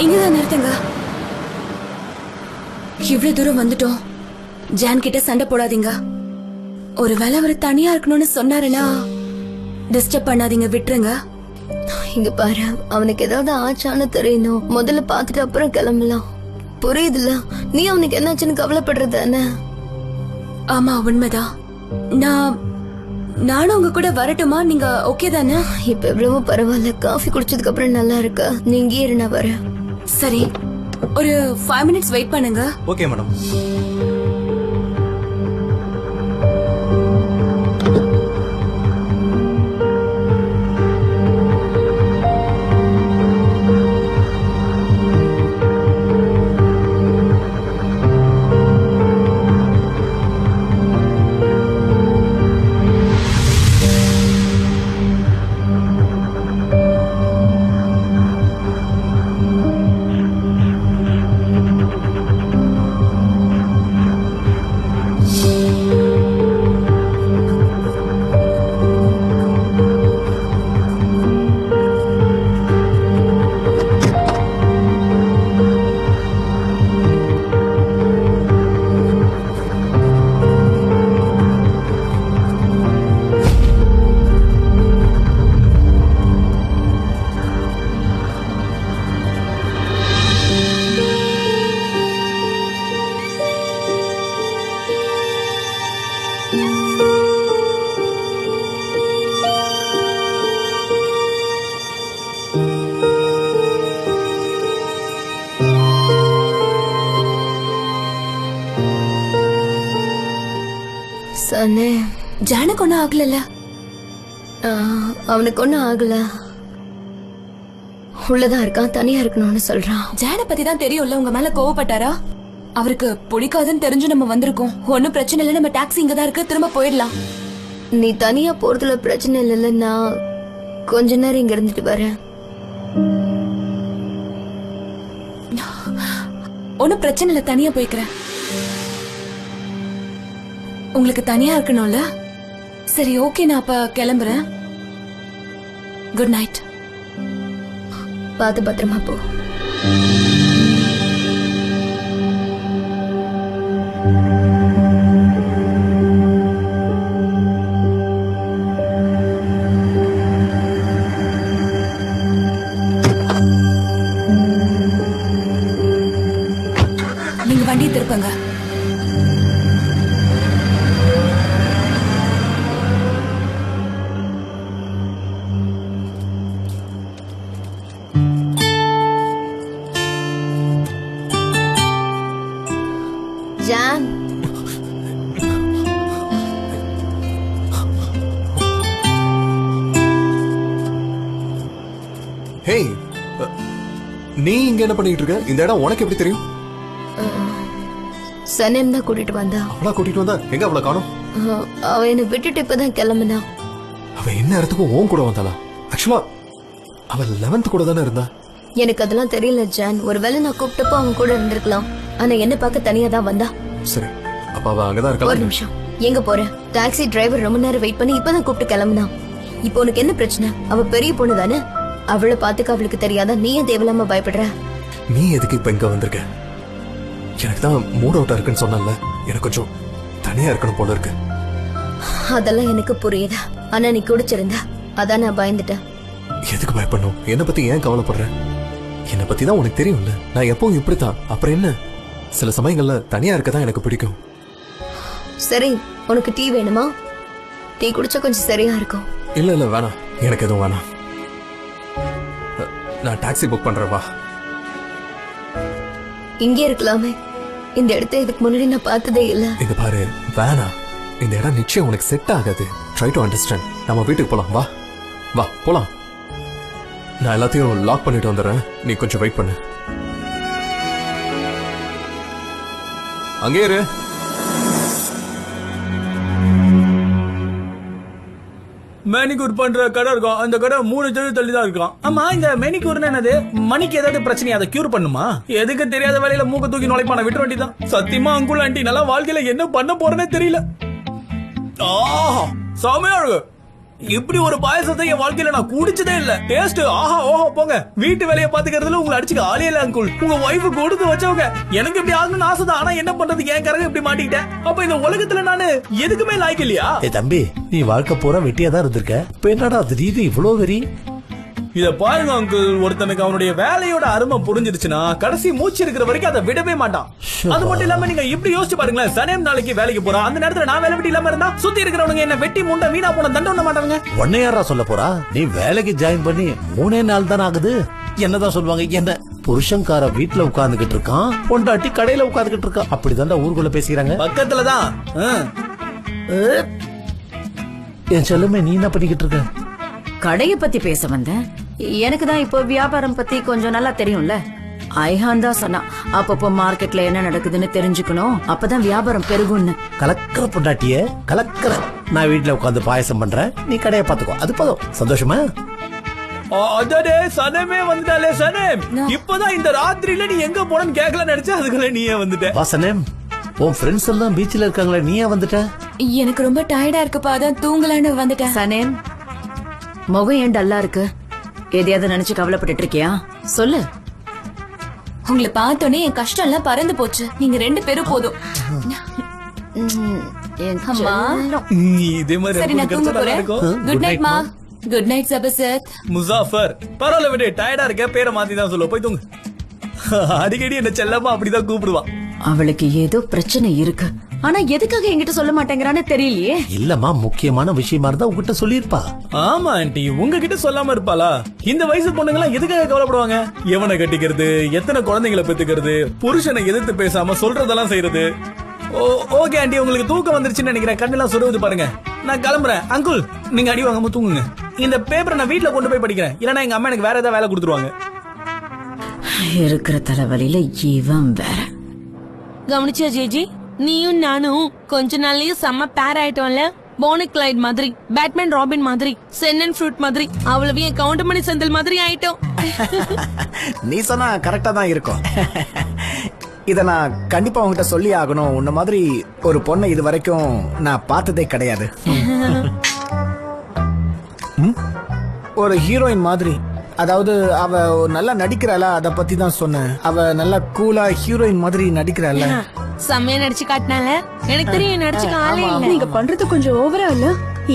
இங்கதான் நிறுத்துங்க. இவ்வளவு தூரம் வந்துட்டோம். ஜான் கிட்ட சண்டை போடாதீங்க. ஒருவேளை அவர் தனியா இருக்கணும்னு சொன்னாருன்னா டிஸ்டர்ப் பண்ணாதீங்க, விட்டுருங்க. இங்க பாரு, அவனுக்கு ஏதாவது ஆச்சான்னு தெரியணும். முதல்ல பாத்துட்டு அப்புறம் கிளம்பலாம். புரியுதுல? நீ அவனுக்கு என்னாச்சுன்னு கவலைப்படுறது தானே? ஆமா, உண்மைதான். நானும் உங்க கூட வரட்டுமா? நீங்க ஓகே தானே? இப்ப எவ்வளவோ பரவாயில்ல. காஃபி குடிச்சதுக்கு அப்புறம் நல்லா இருக்கா. நீ இங்கே இரு, நான் வரேன். சரி, ஒரு 5 minutes வெயிட் பண்ணுங்க. Okay madam. சனே, ஜானுக்கு ஒன்னும் ஆகல. அவனுக்கு ஒன்னும் ஆகல. உள்ளதான் இருக்கான், தனியா இருக்கணும்னு சொல்றான். ஜான பத்தி தான் தெரியும்ல. உங்க மேல கோவப்பட்டாரா? அவருக்கு பிடிக்காதுன்னு தெரிஞ்சு நம்ம வந்திருக்கோம். ஒன்னும் பிரச்சனை இல்ல, நம்ம டாக்ஸி இங்கதான் இருக்கு, திரும்ப போயிடலாம். நீ தனியா போறதுல பிரச்சனை இல்லைல்ல. நான் கொஞ்ச நேரம் இங்க இருந்துட்டு வரேன். ஒன்னும் பிரச்சனை இல்ல, தனியா போய்க்கிறேன். உங்களுக்கு தனியா இருக்கணும்ல? சரி, ஓகே, நான் அப்ப கிளம்புறேன். Good night. பார்த்து பத்திரமா போ. நீங்க வண்டியை திருப்பங்க. ஜான், ஹேய், நீ இங்க என்ன பண்ணிட்டு இருக்க? இந்த இடம் உனக்கு எப்படி தெரியும்? சனேம் தான் கூட்டிட்டு வந்தா. அவளா கூட்டிட்டு வந்தா? எங்க அவளை காணோம்? அவ என்ன விட்டுட்டு இப்பதான் கிளம்புனா. அவ என்ன இடத்துக்கும் உன் கூட வந்தாளா? ஆக்சுவலா அவ 11th கூட தானே இருந்தா. எனக்கு அதெல்லாம் தெரியல ஜான். ஒருவேளை நான் கூப்பிட்டப்போ அவன் கூட இருந்திருக்கலாம். ஆனா என்ன பார்க்க தனியா தான் வந்தா. சரி, அப்ப அவ அங்கதான் ஒரு இருக்கா. நிமிஷம், எங்க போற? டாக்ஸி டிரைவர் ரொம்ப நேரம் வெயிட் பண்ணி இப்பதான் கூப்பிட்டு கிளம்புனா. இப்போ உனக்கு என்ன பிரச்சனை? அவ பெரிய பொண்ணு தானே, அவளை பாத்துக்க அவளுக்கு தெரியாதா? நீ ஏன் தேவையில்லாம பயப்படுற? நீ எதுக்கு இப்ப இங்க வந்திருக்க? எனக்கு தான் மூட் அவுட்டா இருக்குன்னு சொன்னல. எனக்கு கொஞ்சம் தனியா இருக்கணும் போல இருக்கு. அதெல்லாம் எனக்கு புரியுது. ஆனா நீ குடிச்சிருந்த, அதான் நான் பயந்துட்டேன். எதுக்கு பயப்படணும்? என்ன பத்தி ஏன் கவலைப்படுற? என்ன பத்தி தான் உனக்கு தெரியும்ல. நான் எப்பவும் இப்படித்தான். அப்புறம் என்ன? சில சமயங்கள்ல தனியா இருக்கதான் எனக்கு பிடிக்கும். சரி, உனக்கு டீ வேணுமா? டீ குடிச்சா கொஞ்சம் சரியா இருக்கும். இல்ல இல்ல, வேணாம். எனக்கு எதுவும் வேணாம். நான் டாக்ஸி புக் பண்றேன், வா. இங்கே இருக்கலாமே. இந்த இடத்த இதுக்கு முன்னாடி நான் பார்த்ததே இல்ல. இங்க பாரு, வேணாம். இந்த இடம் நிச்சயம் உனக்கு செட் ஆகாது. Try to understand. நம்ம வீட்டுக்கு போலாம், வா வா போலாம். நான் எல்லாத்தையும் லாக் பண்ணிட்டு வந்துடுறேன். நீ கொஞ்சம் வெயிட் பண்ணு. அங்கே இரு. மேனிக்கூர் பண்ற கடை இருக்கும். அந்த கடை 3 தெரு தள்ளி தான் இருக்கும். ஆமா, இந்த மேனிக்கூர்னா என்னது? மணிக்கு ஏதாவது பிரச்சனை அதை கியூர் பண்ணுமா? எதுக்கு தெரியாத வேலையில மூக்க தூக்கி நுழைப்பான விட்டு வேண்டிதான். சத்தியமா அங்குள் ஆண்டி நல்லா வாழ்க்கையில என்ன பண்ண போறேன்னே தெரியல. செமையா இருக்கு. இப்படி ஒரு பாயசத்தை என் வாழ்க்கையில நான் குடிச்சதே இல்ல. டேஸ்ட் ஆஹா ஓஹோ போங்க. வீட்டு வேலையை பாத்துக்கிறதுல உங்களை அடிச்சுக்க ஆளே இல்ல அங்குள். உங்க ஒய்ஃபு கொடுத்து வச்சவங்க. எனக்கு இப்படி ஆகணும்னு ஆசைதான். ஆனா என்ன பண்றது, என் கரக இப்படி மாட்டிக்கிட்டேன். அப்ப இந்த உலகத்துல நானு எதுக்குமே லாய்க்கு இல்லையா? தம்பி, நீ வாழ்க்கை பூரா வெட்டியா தான் இருந்திருக்க. இப்ப என்னடா திடீர்னு இவ்வளவு வெறி? இத பாருங்க அங்கிள், ஒருத்தனுக்கு அவனுடைய வேலையோட அருமை புரிஞ்சிருச்சுன்னா கடைசி மூச்சு இருக்கிற வரைக்கும் அதை விடவே மாட்டான். அது மட்டும் இல்லாம நீங்க இப்படி யோசிச்சு பாருங்களேன், சனேம் நாளைக்கு வேலைக்கு போறான். அந்த நேரத்துல நான் வேலை வெட்டி இல்லாம இருந்தா சுத்தி இருக்கிறவங்க என்ன வெட்டி முண்டை வீணா போன தண்ட பண்ண மாட்டாங்க. உன்னை யாரா சொல்ல போறா? நீ வேலைக்கு ஜாயின் பண்ணி 3 நாள் தானே ஆகுது. என்னதான் சொல்லுவாங்க, என்ன புருஷன்கார வீட்டுல உட்கார்ந்துகிட்டு இருக்கான், பொண்டாட்டி கடையில உட்கார்ந்துகிட்டு இருக்கான், அப்படிதான்டா ஊருக்குள்ள பேசிக்கிறாங்க. பக்கத்துலதான். என் செல்லுமே, நீ என்ன பண்ணிக்கிட்டு இருக்க? கடைய பத்தி பேச வந்தேன். எனக்கு தான் இப்போ வியாபாரம் பத்தி கொஞ்சம் நல்லா தெரியும்ல. ஐஹான் தான் சொன்னா, அப்பப்போ மார்க்கெட்ல என்ன நடக்குதுன்னு தெரிஞ்சுக்கணும், அப்பதான் வியாபாரம் பெருகும்னு. கலக்கிற பொண்டாட்டிய கலக்கிற. நான் வீட்டுல உட்கார்ந்து பாயசம் பண்றேன், நீ கடையை பாத்துக்கோ. அது போதும். சந்தோஷமா? அதே சனமே வந்துட்டாலே. சனேம், இப்பதான் இந்த ராத்திரியில நீ எங்க போனன்னு கேட்கல நினைச்சா, அதுக்குள்ள நீயே வந்துட்ட. வாசனேம், உன் ஃப்ரெண்ட்ஸ் எல்லாம் பீச்ல இருக்காங்களே, நீ ஏன் வந்துட்ட? எனக்கு ரொம்ப டயர்டா இருக்குப்பா, அதான் தூங்கலான்னு வந்துட்டேன். சனேம், முகம் ஏன் டல்லா இருக்கு? எதையாவது நினைச்சு கவலைப்பட்டு இருக்கியா? சொல்லு. உங்களை பார்த்தோன்னே என் கஷ்டம் எல்லாம் பறந்து போச்சு. நீங்க 2 பேரும் போதும். அம்மா, இதே மாதிரி சரி நான் தூங்க போறேன். குட் நைட் மா. குட் நைட் சபசத். முசாஃபர், பரவாயில்ல விடு, டயர்டா இருக்க, பேரை மாத்தி தான் சொல்லுவ, போய் தூங்கு. அடிக்கடி என்ன செல்லமா அப்படிதான் கூப்பிடுவான். அவளுக்கு ஏதோ பிரச்சனை இருக்கு, ஆனா எதுக்காக என்கிட்ட சொல்ல மாட்டேங்கிறான்னு தெரியலையே. இல்லம்மா, முக்கியமான விஷயமா இருந்தா உங்ககிட்ட சொல்லிருப்பா. ஆமா ஆண்டி, உங்ககிட்ட சொல்லாம இருப்பாளா? இந்த வயசு பொண்ணுங்களா எதுக்காக கவலைப்படுவாங்க? எவனை கட்டிக்கிறது, எத்தனை குழந்தைங்களை பெத்துக்கிறது, புருஷனை எதிர்த்து பேசாம சொல்றதெல்லாம் செய்யறது. ஓகே ஆண்டி, உங்களுக்கு தூக்கம் வந்துருச்சுன்னு நினைக்கிறேன். கண்ணெல்லாம் சொருவுது பாருங்க. நான் கிளம்புறேன். அங்குள், நீங்க அடி வாங்காம தூங்குங்க. இந்த பேப்பரை நான் வீட்டுல கொண்டு போய் படிக்கிறேன். இல்லன்னா எங்க அம்மா எனக்கு வேற ஏதாவது வேலை கொடுத்துருவாங்க. இருக்கிற தலைவலியில இவன் வேற. கவனிச்சா ஜேஜி, நீயும் நானும் கொஞ்ச நாள்லயே செம்ம பேர் ஆயிட்டோம்ல. போனி கிளைட் மாதிரி, பேட்மேன் ராபின் மாதிரி, சென் அண்ட் ஃப்ரூட் மாதிரி, அவ்வளவையும் கவுண்டமணி செந்தில் மாதிரி ஆயிட்டோம். நீ சொன்னா கரெக்டா தான் இருக்கும். இத நான் கண்டிப்பா உங்ககிட்ட சொல்லி ஆகணும். உன்ன மாதிரி ஒரு பொண்ணை இது வரைக்கும் நான் பார்த்ததே கிடையாது. ஒரு ஹீரோயின் மாதிரி. அதாவது அவ நல்லா நடிக்கிறாளா, அத பத்தி தான் சொன்னேன். அவ நல்லா கூலா ஹீரோயின் மாதிரி நடிக்கிறாள். செம்மையா நடிச்சு காட்டினால. எனக்கு தெரியும் நடிச்சுக்க ஆளே இல்ல. நீங்க பண்றது கொஞ்சம் ஓவரா இல்ல?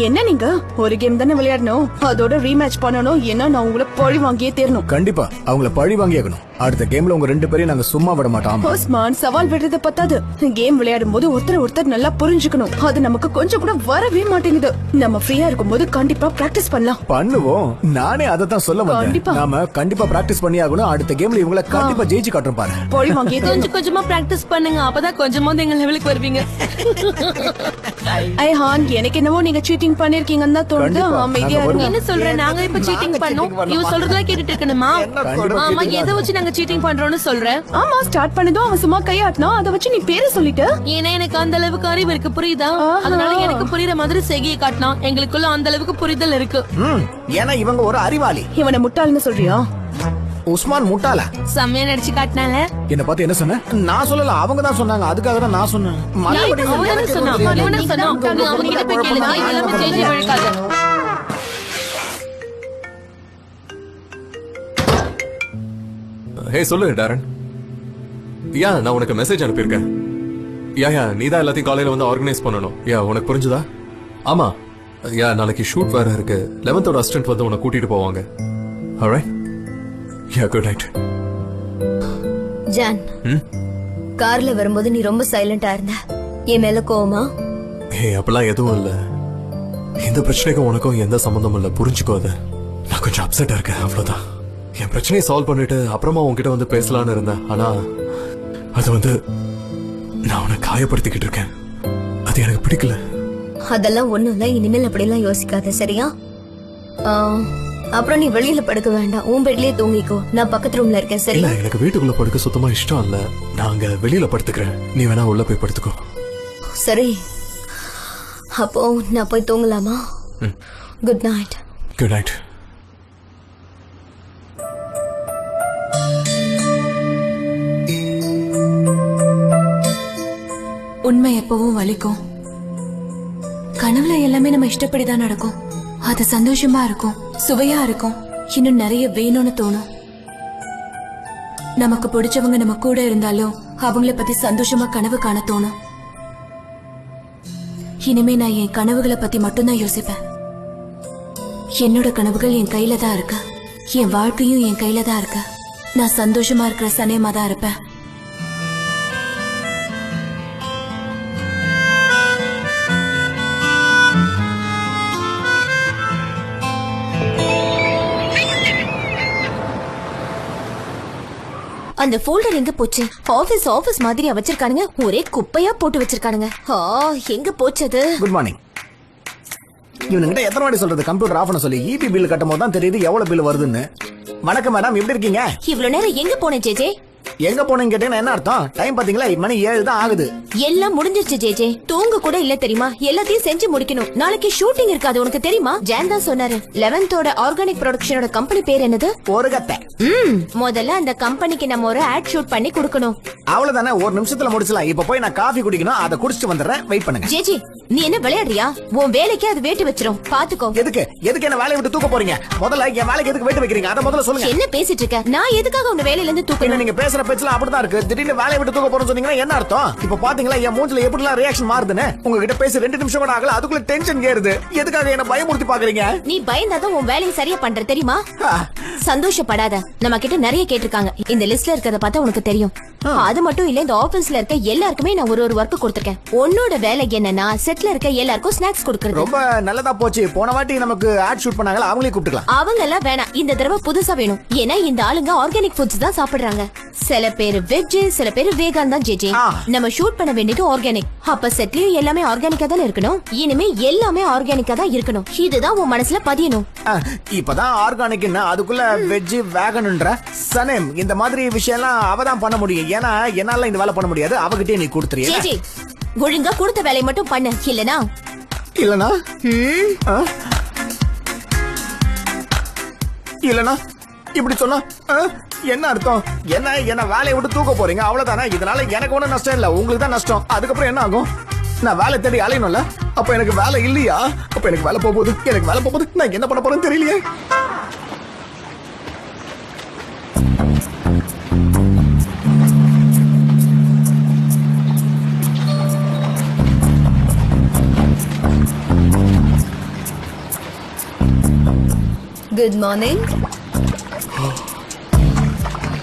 என்ன நீங்க ஒரு கேம் தானே விளையாடணும், அதோட ரீமேட்ச் பண்ணணும். என்ன நான் உங்களை பழி வாங்கியே தேரணும். கண்டிப்பா அவங்கள பழி வாங்கியாகணும். அடுத்த கேம்ல உங்க 2 பேரையும் நாங்க சும்மா விட மாட்டோம். ஓஸ்மான், சவால் விடுறது பத்தாது. கேம் விளையாடும் போது ஒருத்தர் நல்லா புரிஞ்சுக்கணும். அது நமக்கு கொஞ்சம் கூட வரவே மாட்டேங்குது. நம்ம ஃப்ரீயா இருக்கும்போது கண்டிப்பா பிராக்டிஸ் பண்ணலாம். பண்ணுவோம். நானே அதை தான் சொல்ல வந்தேன். நாம கண்டிப்பா பிராக்டிஸ் பண்ணி ஆகணும். அடுத்த கேம்ல இவங்கள கண்டிப்பா ஜெயிச்சு காட்டுறோம் பாரு. பழி வாங்கியே கொஞ்சம் கொஞ்சமா பிராக்டிஸ் பண்ணுங்க, அப்பதான் கொஞ்சமாவது எங்க லெவலுக்கு வருவீங்க. ஐஹான், எனக்கு என்னவோ நீங்க சீட்டிங் பண்ணிருக்கீங்கன்னு தான் தோணுது. அமைதியா இருங்க. என்ன சொல்ற? நாங்க இப்ப சீட்டிங் பண்ணோம், இவ சொல்றதெல்லாம் கேட்டுட்டு இருக்கணுமா? ஆமா, எதை வச்சு நாங்க சீட்டிங் பண்றோம்னு சொல்ற? ஆமா, ஸ்டார்ட் பண்ணதும் அவன் சும்மா கையாட்டினா, அதை வச்சு நீ பேரை சொல்லிட்ட. ஏன்னா எனக்கு அந்த அளவுக்கு அறிவு இருக்கு, புரியுதா? அதனால எனக்கு புரியுற மாதிரி செய்கையை காட்டினா எங்களுக்குள்ள அந்த அளவுக்கு புரிதல் இருக்கு. ஏன்னா இவங்க ஒரு அறிவாளி. இவனை முட்டாள்னு சொல்றியா? உஸ்மான் முட்டாளா? செம்மையா நடிச்சு காட்டினால. என்ன பார்த்து என்ன சொன்ன? நான் சொல்லல, அவங்க தான் சொன்னாங்க. அதுக்காக தான் நான் சொன்னேன். ஹே சொல்லு டாரன். யா, நான் உனக்கு மெசேஜ் அனுப்பியிருக்கேன். யா நீதான் எல்லாத்தையும் காலையில வந்து ஆர்கனைஸ் பண்ணணும். யா, உனக்கு புரிஞ்சுதா? ஆமா யா, நாளைக்கு ஷூட் வேற இருக்கு. 11th அசிஸ்டன்ட் வந்து உன்னை கூட்டிட்டு போவாங்க. ஆல்ரைட். யா, குட் நைட். ஜான், கார்ல வரும்போது நீ ரொம்ப சைலண்டா இருந்த. என் மேல கோவமா? ஹே, அப்பெல்லாம் எதுவும் இல்ல. இந்த பிரச்சனைக்கும் உனக்கும் எந்த சம்பந்தமும் இல்ல, புரிஞ்சுக்கோ. அத நான் கொஞ்சம் அப்செட்டா இருக்கேன், அவ்வளவுதான். என் பிரச்சனையை சால்வ் பண்ணிட்டு அப்புறமா உன்கிட்ட வந்து பேசலான்னு இருந்தேன். ஆனா அது வந்து நான் உன்னை காயப்படுத்திக்கிட்டு இருக்கேன். அது எனக்கு பிடிக்கல. அதெல்லாம் ஒண்ணும் இல்ல. இனிமேல் அப்படியெல்லாம் யோசிக்காத, சரியா? அப்புறம் நீ வெளியில படுக்க வேண்டாம், உன் பெட்லயே தூங்கிக்கோ. நான் பக்கத்து ரூம்ல இருக்கேன், சரியா? இல்ல, எனக்கு வீட்டுக்குள்ள படுக்க சுத்தமா இஷ்டம் இல்ல. நான் அங்க வெளியில படுத்துக்கிறேன். நீ வேணா உள்ள போய் படுத்துக்கோ. சரி, அப்போ நான் போய் தூங்கலாமா? Good night. Good night. உண்மை எப்பவும் வலிக்கும். கனவுல எல்லாமே நம்ம இஷ்டப்படிதான் நடக்கும். அது சந்தோஷமா இருக்கும், சுவையா இருக்கும், இன்னும் நிறைய வேணும்னு தோணும். நமக்கு பிடிச்சவங்க நம்ம கூட இருந்தாலும் அவங்கள பத்தி சந்தோஷமா கனவு காண தோணும். இனிமே நான் என் கனவுகளை பத்தி மட்டும்தான் யோசிப்பேன். என்னோட கனவுகள் என் கையில தான் இருக்கு, என் வாழ்க்கையும் என் கையில தான் இருக்கு. நான் சந்தோஷமா இருக்கிற சனேமா தான் இருப்பேன். அந்த ஃபோல்டர் எங்க போச்சு? ஆபீஸ் மாதிரி வச்சிருக்கானுங்க, ஒரே குப்பையா போட்டு வச்சிருக்கானுங்க. எங்க போச்சு அது? Good morning. இவனுங்கிட்ட எத்தனை வாட்டி சொல்றது கம்ப்யூட்டர் ஆஃப் பண்ண சொல்லி? இபி பில் கட்டும் போது தான் தெரியுது எவ்வளவு பில் வருதுன்னு. வணக்கம் மேடம், எப்படி இருக்கீங்க? இவ்வளவு நேரம் எங்க போனேன் ஜேஜே? எங்க போனீங்க கேட்டீங்கன்னா என்ன அர்த்தம்? டைம் பாத்தீங்களா? மணி 7 தான் ஆகுது. எல்லாம் முடிஞ்சிருச்சு ஜேஜே. தூங்க கூட இல்ல தெரியுமா? எல்லாத்தையும் செஞ்சு முடிக்கணும். நாளைக்கு ஷூட்டிங் இருக்காது, உனக்கு தெரியுமா? ஜான் தான் சொன்னாரு. 11th ஆர்கானிக் ப்ரொடக்ஷனோட கம்பெனி பேர் என்னது? ஒரு கத்தை. முதல்ல அந்த கம்பெனிக்கு நம்ம ஒரு ஆட் ஷூட் பண்ணி கொடுக்கணும். அவ்வளவுதானே, ஒரு நிமிஷத்துல முடிச்சலாம். இப்ப போய் நான் காஃபி குடிக்கணும், அதை குடிச்சிட்டு வந்துடுறேன். வெயிட் பண்ணுங்க. ஜேஜே, நீ என்ன விளையாடுறியா? உன் வேலைக்கு அது வேட்டு வச்சிரும், பாத்துக்கோ. எதுக்கு என்ன வேலையை விட்டு தூக்க போறீங்க? முதல்ல என் வேலைக்கு எதுக்கு வெயிட் வைக்கிறீங்க? அதை முதல்ல சொல்லுங்க. என்ன பேசிட்டு இருக்க? நான் எதுக்காக உன்ன வேலையில இருந்து தூக்கணும்? நீங்க பேசுற பேச்சுல அப்படிதான் இருக்கு. திடீர்னு வேலையை விட்டு தூக்க போறேன்னு சொன்னீங்கன்னா என்ன அர்த்தம்? இப்ப பாத்தீங்களா என் மூஞ்சில எப்படிலாம் ரியாக்ஷன் மாறுதுன்னு? உங்ககிட்ட பேசி 2 நிமிஷம் கூட ஆகல, அதுக்குள்ள டென்ஷன் ஏறுது. எதுக்காக என்ன பயமுறுத்தி பாக்குறீங்க? நீ பயந்தாதான் உன் வேலையை சரியா பண்ற தெரியுமா? சந்தோஷப்படாத, நம்ம கிட்ட நிறைய கேட்டிருக்காங்க. இந்த லிஸ்ட்ல இருக்கிறத பார்த்தா உனக்கு தெரியும். அது மட்டும் இல்ல, இந்த ஆபீஸ்ல இருக்க எல்லாருக்குமே நான் ஒரு ஒர்க் கொடுத்திருக்கேன். உன்னோட வேலை என்னன்னா செட்ல இருக்க எல்லாருக்கும் ஸ்நாக்ஸ் கொடுக்கறது. ரொம்ப நல்லதா போச்சு. போன வாட்டி நமக்கு ஆட் ஷூட் பண்ணாங்களா, அவங்களே கூப்பிட்டுக்கலாம். அவங்க எல்லாம் வேணாம், இந்த தடவை புதுசா வேணும். ஏன்னா இந்த ஆளுங்க ஆர்கானிக் ஃபுட்ஸ் தான் சாப்பிடுறாங்க. சில பேர் வெஜ், சில பேர் வேகான் தான் ஜேஜே. நம்ம ஷூட் பண்ண வேண்டியது ஆர்கானிக். அப்ப செட்லயும் எல்லாமே ஆர்கானிக்கா தான் இருக்கணும். இனிமே எல்லாமே ஆர்கானிக்கா தான் இருக்கணும். இதுதான் உன் மனசுல பதியணும். இப்பதான் ஆர்கானிக், அதுக்குள்ள வெஜ் வேகன்ன்ற சனேம் இந்த மாதிரி விஷயம் எல்லாம் அவதான் பண்ண முடியும். ஏன்னா என்னால இந்த வேலை பண்ண முடியாது. அவகிட்டே நீ கொடுத்துறியா? ஜேஜே, ஒழுங்கா கொடுத்த வேலையை மட்டும் பண்ணு. இல்லனா இல்லனா இப்படி சொன்னா என்ன அர்த்தம்? என்ன வேலையை விட்டு தூக்க போறீங்க, அவ்வளவுதானே? இதனால எனக்கு ஒண்ணும் நஷ்டம் இல்ல, உங்களுக்கு தான் நஷ்டம். அதுக்கப்புறம் என்ன ஆகும்? நான் வேலை தேடி அலையணும்ல. அப்ப எனக்கு வேலை இல்லையா? அப்ப எனக்கு வேலை போகுது. நான் என்ன பண்ண போறேன்னு தெரியலையே. Good morning.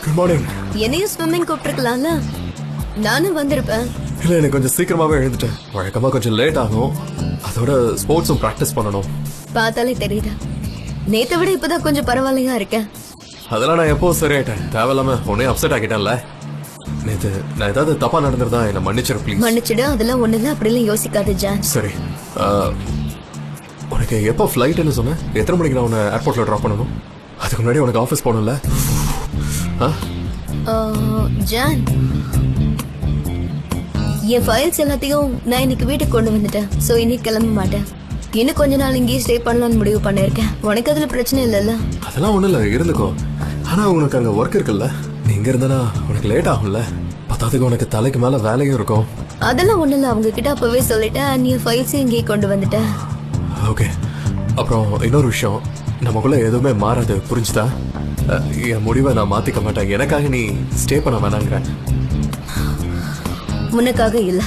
Good morning. என்னையும் ஸ்விம்மிங் கூப்பிட்டுருக்கலாம்ல, நானும் வந்திருப்பேன். இல்ல, எனக்கு கொஞ்சம் சீக்கிரமாவே எழுந்துட்டேன். வழக்கமா கொஞ்சம் லேட் ஆகும். அதோட ஸ்போர்ட்ஸும் பிராக்டிஸ் பண்ணணும். பார்த்தாலே தெரியுது, நேத்தை விட இப்பதான் கொஞ்சம் பரவாயில்லையா இருக்கேன். அதெல்லாம் நான் எப்போ சரியாயிட்டேன். தேவையில்லாம உடனே அப்செட் ஆகிட்டேன்ல. நேத்து நான் ஏதாவது தப்பா நடந்திருந்தா என்ன மன்னிச்சிரு ப்ளீஸ். மன்னிச்சிடு, அதெல்லாம் ஒண்ணு இல்ல. அப்படிலாம் யோசிக்காது ஜான். சரி, உனக்கு எப்போ ஃப்ளைட்னு சொன்னேன்? எத்தனை மணிக்கு நான் உன்னை ஏர்போர்ட்ல ட்ராப் பண்ணணும்? அதுக்கு முன்னாடி உனக்கு ஆஃபீஸ் போகணும்ல? ஜான், என் ஃபைல்ஸ் எல்லாத்தையும் நான் இன்னைக்கு வீட்டுக்கு கொண்டு வந்துட்டேன். சோ இன்னைக்கு கிளம்ப மாட்டேன். இன்னும் கொஞ்ச நாள் இங்கேயே ஸ்டே பண்ணலாம்னு முடிவு பண்ணிருக்கேன். உனக்கு அதுல பிரச்சனை இல்லைல்ல? அதெல்லாம் ஒண்ணும் இல்ல, இருந்துக்கோ. ஆனா உனக்கு அங்க ஒர்க் இருக்குல்ல, நீ இங்க இருந்தா உனக்கு லேட் ஆகும்ல. பத்தாவதுக்கு உனக்கு தலைக்கு மேல வேலையும் இருக்கும். அதெல்லாம் ஒண்ணு இல்ல, அவங்க கிட்ட அப்பவே சொல்லிட்டேன். நீ ஃபைல்ஸ் இங்கேயே கொண்டு வந்துட்டேன். ஓகே. அப்புறம் இன்னொரு விஷயம், நமக்குள்ள எதுவுமே மாறாது, புரிஞ்சுதா? என் முடிவை நான் மாத்திக்க மாட்டேன். எனக்காக நீ ஸ்டே பண்ண வேணாங்கிற. உனக்காக இல்ல,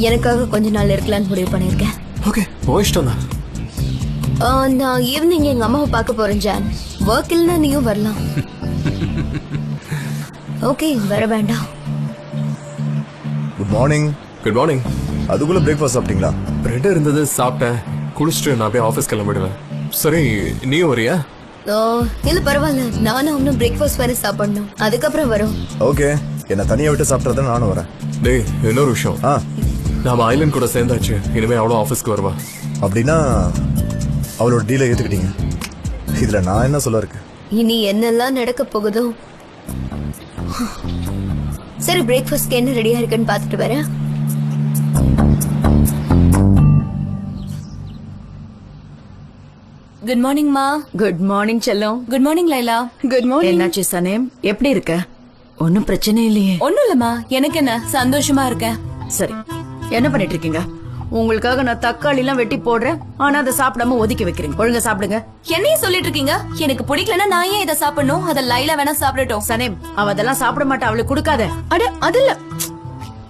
எனக்காக கொஞ்ச நாள் இருக்கலாம்னு முடிவு பண்ணிருக்கேன். ஓகே, உன் இஷ்டம் தான். நான் ஈவினிங் எங்க அம்மாவை பார்க்க போறேன் ஜான். ஒர்க் இல்லைன்னா நீயும் வரலாம். ஓகே, வர வேண்டாம். Good morning. Good morning. அதுக்குள்ள பிரேக்ஃபாஸ்ட் சாப்பிட்டீங்களா? பிரெட் இருந்தது, சாப்பிட்டேன். குளிச்சுட்டு நான் போய் ஆஃபீஸ் கிளம்பிடுவேன். சரி, நீ வரியா? இல்ல பரவாயில்ல, நானும் இன்னும் பிரேக்ஃபாஸ்ட் வேற சாப்பிடணும், அதுக்கப்புறம் வரும். ஓகே, என்ன தனியா விட்டு சாப்பிட்டா நானும் வரேன். டேய், இன்னொரு விஷயம். நாம ஐலண்ட் கூட சேர்ந்தாச்சு. இனிமே அவளும் ஆஃபீஸ்க்கு வருவா. அப்படின்னா அவளோட டீலை ஏத்துக்கிட்டீங்க. இதுல நான் என்ன சொல்ல இருக்கு? இனி என்னெல்லாம் நடக்க போகுதோ. சரி, பிரேக்ஃபாஸ்ட்க்கு என்ன ரெடியா இருக்குன்னு பாத்துட்டு வரேன். குட் மார்னிங் மா. குட் மார்னிங் செல்லம். Good morning Laila. Good morning. என்னாச்சு சனேம், எப்படி இருக்க? ஒன்னும் பிரச்சனை இல்லையே? ஒண்ணும் இல்லம்மா, எனக்கு என்ன, சந்தோஷமா இருக்கேன். சரி, என்ன பண்ணிட்டு இருக்கீங்க? உங்களுக்காக நான் தக்காளி எல்லாம் வெட்டி போடுறேன், ஆனா அதை சாப்பிடாம ஒதுக்கி வைக்கிறீங்க. ஒழுங்கா சாப்பிடுங்க. என்னையும் சொல்லிட்டு இருக்கீங்க? எனக்கு பிடிக்கலன்னா நான் ஏன் இதை சாப்பிடணும்? அத லைலா வேணா சாப்பிடட்டும். சனேம், அவ அதெல்லாம் சாப்பிட மாட்டா, அவளுக்கு கொடுக்காத. அட அதுல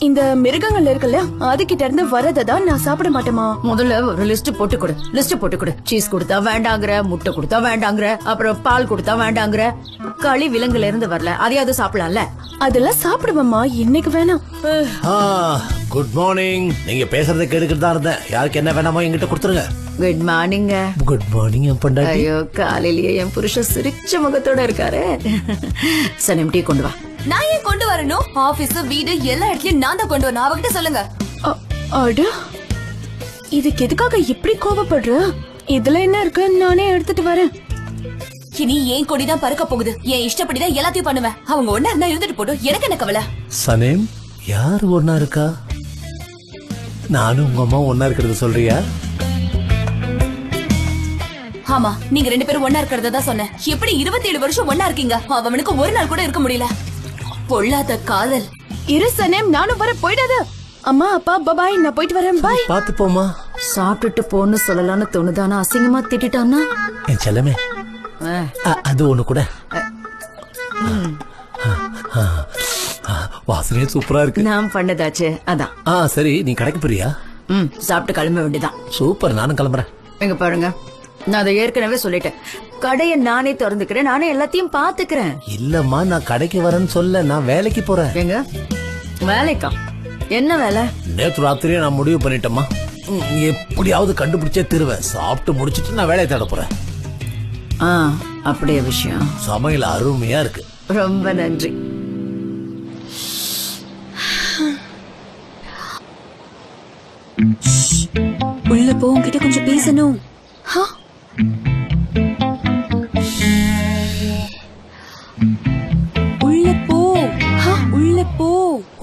இந்த மிருகங்கள் இருக்குல்ல, அதுகிட்ட இருந்து வரதான் நான் சாப்பிட மாட்டேமா. முதல்ல ஒரு லிஸ்ட் போட்டு கொடு. லிஸ்ட் போட்டு கொடு. சீஸ் கொடுத்தா வேண்டாங்கற, முட்டை கொடுத்தா வேண்டாங்கற, அப்புறம் பால் கொடுத்தா வேண்டாங்கற. களி விலங்குல இருந்து வரல, அதையாவது சாப்பிடலாம்ல. அதெல்லாம் சாப்பிடுவேம்மா, இன்னைக்கு வேணாம். Good morning. நீங்க பேசுறதை கேட்டுக்கிட்டு தான் இருந்தேன். யாருக்கு என்ன வேணாமோ என்கிட்ட கொடுத்துருங்க. Good morning. குட் மார்னிங் என் பண்டாட்டி. ஐயோ, காலையிலேயே என் புருஷன் சிரிச்ச முகத்தோட இருக்காரு. சனேம், டீ கொண்டு வா. நான் ஏன் கொண்டு வரணும்? ஆபீஸ், வீடு எல்லா இடத்துலயும் நான் தான் கொண்டு வரணும். அவகிட்ட சொல்லுங்க. அட, இதுக்கு எதுக்காக இப்படி கோவப்படுற? இதுல என்ன இருக்கு, நானே எடுத்துட்டு வரேன். இனி ஏன் கொடிதான் பறக்க போகுது. என் இஷ்டப்படிதான் எல்லாத்தையும் பண்ணுவேன். அவங்க ஒண்ணா இருந்தா இருந்துட்டு போட்டோம், எனக்கு என்ன கவலை. சனேம், யாரு ஒன்னா இருக்கா? நானும் உங்க அம்மா ஒன்னா இருக்கிறது சொல்றியா? ஆமா, நீங்க 2 பேரும் ஒன்னா இருக்கிறதா தான் சொன்னேன். எப்படி 27 வருஷம் ஒன்னா இருக்கீங்க? அவனுக்கு ஒரு நாள் கூட இருக்க முடியல. பொல்லாத காதல். இரு சனேம், நானும் வர. போயிடாத. அம்மா, அப்பா, பாய், நான் போயிட்டு வரேன். பாய். பாத்து போமா. சாப்பிட்டுட்டு போன்னு சொல்லலாம்னு தோணுதானா? அசிங்கமா திட்டான்னா என் செல்லமே, அது ஒண்ணு கூட. வாசனையே சூப்பரா இருக்கு. நான் பண்ணதாச்சு, அதான். சரி, நீ கடைக்கு போறியா? சாப்பிட்டு கிளம்ப வேண்டியதான். சூப்பர், நானும் கிளம்புறேன். எங்க பாருங்க, நான் அதை ஏற்கனவே சொல்லிட்டேன். கடையை நானே திறந்துக்கிறேன், நானே எல்லாத்தையும் பாத்துக்கிறேன். இல்லம்மா, நான் கடைக்கு வரேன்னு சொல்ல, நான் வேலைக்கு போறேன். எங்க வேலைக்கா? என்ன வேலை? நேற்று ராத்திரியே நான் முடிவு பண்ணிட்டேம்மா. எப்படியாவது கண்டுபிடிச்சே திருவேன். சாப்பிட்டு முடிச்சிட்டு நான் வேலையை தேட போறேன். அப்படியே விஷயம். சமையல் அருமையா இருக்கு. ரொம்ப நன்றி. உள்ள போ, உன்கிட்ட கொஞ்சம் பேசணும். உள்ள போ, உள்ள போ.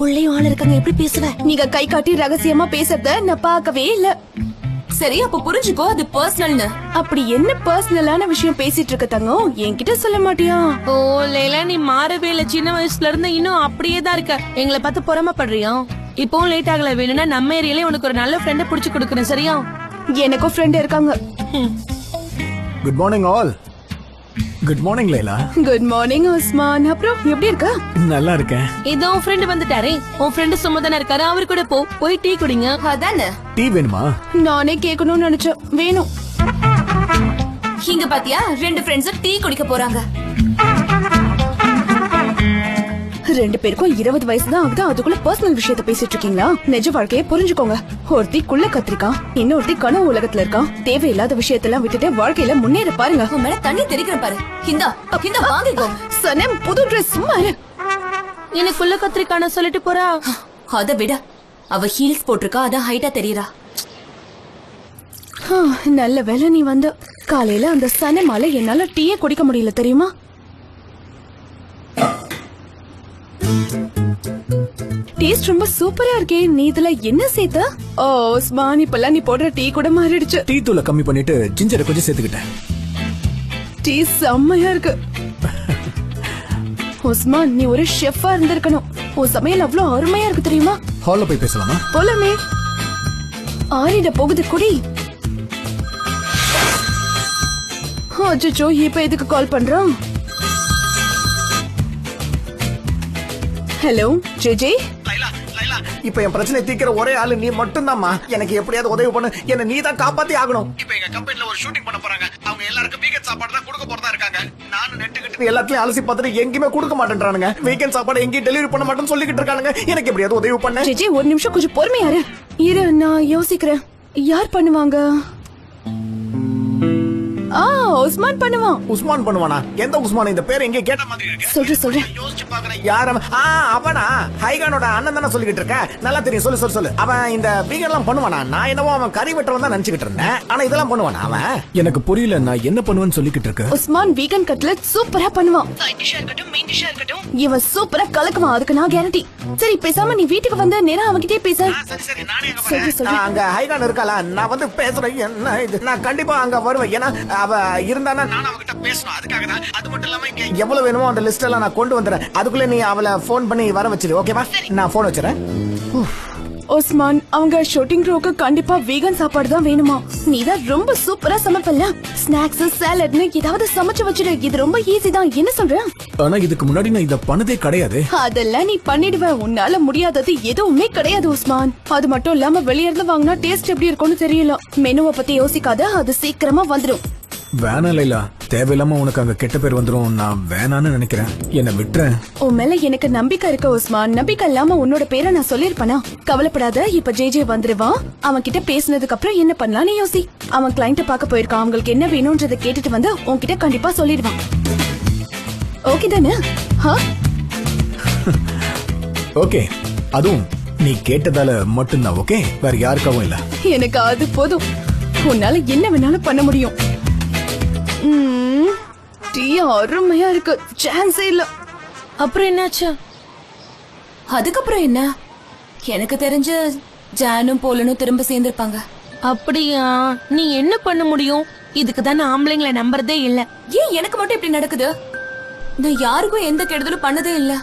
உள்ளேயும் ஆள் இருக்காங்க, எப்படி பேசுவ? நீங்க கை காட்டி ரகசியமா பேசுறத நான் பார்க்கவே இல்ல. சரி, அப்ப புரிஞ்சுக்கோ, அது பர்சனல்னு. அப்படி என்ன பர்சனலான விஷயம் பேசிட்டு இருக்க தங்கம்? என்கிட்ட சொல்ல மாட்டியா? ஓ லைலா, நீ மாறவே இல்ல. சின்ன வயசுல இருந்து இன்னும் அப்படியே தான் இருக்க. எங்களை பார்த்து பொறாமப்படுறியா? இப்பவும் லேட் ஆகல. வேணும்னா நம்ம ஏரியால உனக்கு ஒரு நல்ல ஃப்ரெண்ட புடிச்சு கொடுக்கறேன், சரியா? எனக்கும் ஃப்ரெண்ட் இருக்காங்க. Good morning all. Good morning Laila. Good morning Usman. அப்புறம் எப்படி இருக்க? நல்லா இருக்கேன். இதோ உன் ஃப்ரெண்ட் வந்துட்டாரே. உன் ஃப்ரெண்ட் சும்மா தானே இருக்காரு, அவர் கூட போய் டீ குடிங்க. அதானே. டீ வேணுமா? நானே கேட்கணும்னு நினைச்சேன். வேணும். இங்க பாத்தியா, 2 ஃப்ரெண்ட்ஸ் டீ குடிக்க போறாங்க. 2 பேருக்கும் 20 வயசு தான் ஆகுது, அதுக்குள்ள பர்சனல் விஷயத்த பேசிட்டு இருக்கீங்களா? நிஜ வாழ்க்கையை புரிஞ்சுக்கோங்க. ஒருத்தி குள்ள கத்திரிக்கான், இன்னொருத்தி கனவு உலகத்துல இருக்கான். தேவையில்லாத விஷயத்தெல்லாம் விட்டுட்டு வாழ்க்கையில முன்னேற பாருங்க. உன் மேல தண்ணி தெரிக்கிற பாரு. இந்தா வாங்கிக்கோ. சனம், புது ட்ரெஸ். சும்மா இரு. எனக்குள்ள கத்திரிக்கான சொல்லிட்டு போறா. அத விட, அவ ஹீல்ஸ் போட்டிருக்கா, அதான் ஹைட்டா தெரியறா. நல்ல வேலை நீ வந்த. காலையில அந்த சனமால என்னால டீயே குடிக்க முடியல, தெரியுமா? டேஸ்ட் ரொம்ப சூப்பரா இருக்கே. நீ இதுல என்ன சேர்த்த? ஓ உஸ்மான், இப்பெல்லாம் நீ போடுற டீ கூட மாறிடுச்சு. டீ தூளை கம்மி பண்ணிட்டு ஜிஞ்சரை கொஞ்சம் சேர்த்துக்கிட்டேன். டீ செம்மையா இருக்கு. உஸ்மான், நீ ஒரு ஷெஃபா இருந்திருக்கணும். உன் சமையல் அவ்வளவு அருமையா இருக்கு, தெரியுமா? ஹால்ல போய் பேசலாமா? போலாமே. ஆறிட போகுது, குடி. அச்சோ, இப்ப எதுக்கு கால் பண்றான்? Hello JJ. இப்ப என் பிரச்சனை தீக்கிற ஒரே ஆளு நீ மட்டும் தான்மா. எனக்கு எப்படியாவது உதவி பண்ணு. என்ன நீ தான் காப்பாத்தி ஆகணும். இப்ப எங்க கம்பெனில ஒரு ஷூட்டிங் பண்ண போறாங்க. அவங்க எல்லாருக்கும் வீக்கெண்ட் சாப்பாடு தான் கொடுக்க போறதா இருக்காங்க. நானும் நெட்டுக்கிட்டு எல்லாத்தையும் அலசி பார்த்துட்டு எங்கேயுமே கொடுக்க மாட்டேன்றானுங்க. வீக்கெண்ட் சாப்பாடு எங்கேயும் டெலிவரி பண்ண மாட்டேன்னு சொல்லிக்கிட்டு இருக்கானுங்க. எனக்கு எப்படியாவது உதவி பண்ணு. ஜெஜே, ஒரு நிமிஷம் கொஞ்சம் பொறுமையா இரு. நான் யோசிக்கிறேன். யார் பண்ணுவாங்க? உஸ்மான் பண்ணுவான். உஸ்மான் பண்ணுவானா? எந்த உஸ்மான்? இந்த பேர் எங்க கேட்ட மாதிரி இருக்கு. சொல்றேன். யோசிச்சு பாக்குறேன். யார் அவன்? அவனா? ஹைகானோட அண்ணன் தானே சொல்லிக்கிட்டு இருக்க. நல்லா தெரியும். சொல்லு. அவன் இந்த வீகன் எல்லாம் பண்ணுவானா? நான் என்னவோ அவன் கறி வெட்டவன் தான் நினைச்சுக்கிட்டு இருந்தேன். ஆனா இதெல்லாம் பண்ணுவானா அவன்? எனக்கு புரியல. நான் என்ன பண்ணுவேன்னு சொல்லிக்கிட்டு இருக்கேன். உஸ்மான் வீகன் கட்லட் சூப்பரா பண்ணுவான். இவன் சூப்பரா கலக்குவான், அதுக்கு நான் கேரண்டி. சரி, பேசாம நீ வீட்டுக்கு வந்து நேரா அவன்கிட்டயே பேச. சரி, அங்க ஹைகான் இருக்காளா? நான் வந்து பேசுறேன். என்ன இது? நான் கண்டிப்பா அங்க வருவேன். ஏன்னா அவ இருந்தானா நான் அவகிட்ட பேசணும். அதுக்காக தான். அது மட்டும் இல்லாம இங்க எவ்வளவு வேணுமோ அந்த லிஸ்ட் எல்லாம் நான் கொண்டு வந்துறேன். அதுக்குள்ள நீ அவளை போன் பண்ணி வர வச்சிரு. ஓகேவா? நான் போன் வச்சிரேன். ஓஸ்மான் அவங்க ஷூட்டிங் ரோக்கு கண்டிப்பா வீகன் சாப்பாடு தான் வேணுமா. நீதான் ரொம்ப சூப்பரா சமைப்பல்ல. ஸ்நாக்ஸ் சாலட்னு ஏதாவது சமைச்சு வச்சிடு. இது ரொம்ப ஈஸி தான். என்ன சொல்ற? ஆனா இதுக்கு முன்னாடி நான் இத பண்ணதே கிடையாது. அதெல்லாம் நீ பண்ணிடுவ. உன்னால முடியாதது எதுவுமே கிடையாது உஸ்மான். அது மட்டும் இல்லாம வெளிய இருந்து வாங்கினா டேஸ்ட் எப்படி இருக்கும்னு தெரியல. மெனுவை பத்தி யோசிக்காத, அது சீக்கிரமா வந்துடும். வேணா லைலா, தேவையில்லாம உனக்கு அங்க கெட்ட பேர் வந்துரும். நான் வேணான்னு நினைக்கிறேன். என்ன விட்டுறேன். உன் மேல எனக்கு நம்பிக்கை இருக்கு உஸ்மான். நம்பிக்கை இல்லாம உன்னோட பேரை நான் சொல்லிருப்பேனா? கவலைப்படாத, இப்ப ஜே வந்துருவான். அவன் கிட்ட பேசினதுக்கு அப்புறம் என்ன பண்ணலாம்னு யோசி. அவன் கிளைண்ட பாக்க போயிருக்கான். அவங்களுக்கு என்ன வேணும்ன்றத கேட்டுட்டு வந்து உன்கிட்ட கண்டிப்பா சொல்லிடுவான். ஓகே தானே? ஓகே, அதுவும் நீ கேட்டதால மட்டும்தான். ஓகே, வேற யாருக்காவும் இல்ல. எனக்கு அது போதும். உன்னால என்ன வேணாலும் பண்ண முடியும். டீ அருமையா இருக்கு. சான்ஸே இல்ல. அப்புறம் என்னாச்சு? அதுக்கப்புறம் என்ன? எனக்கு தெரிஞ்ச ஜானும் போலனும் திரும்ப சேர்ந்திருப்பாங்க. அப்படியா? நீ என்ன பண்ண முடியும்? இதுக்கு தான் ஆம்பளைங்களை நம்புறதே இல்ல. ஏன் எனக்கு மட்டும் இப்படி நடக்குது? நான் யாருக்கும் எந்த கெடுதலும் பண்ணதே இல்ல.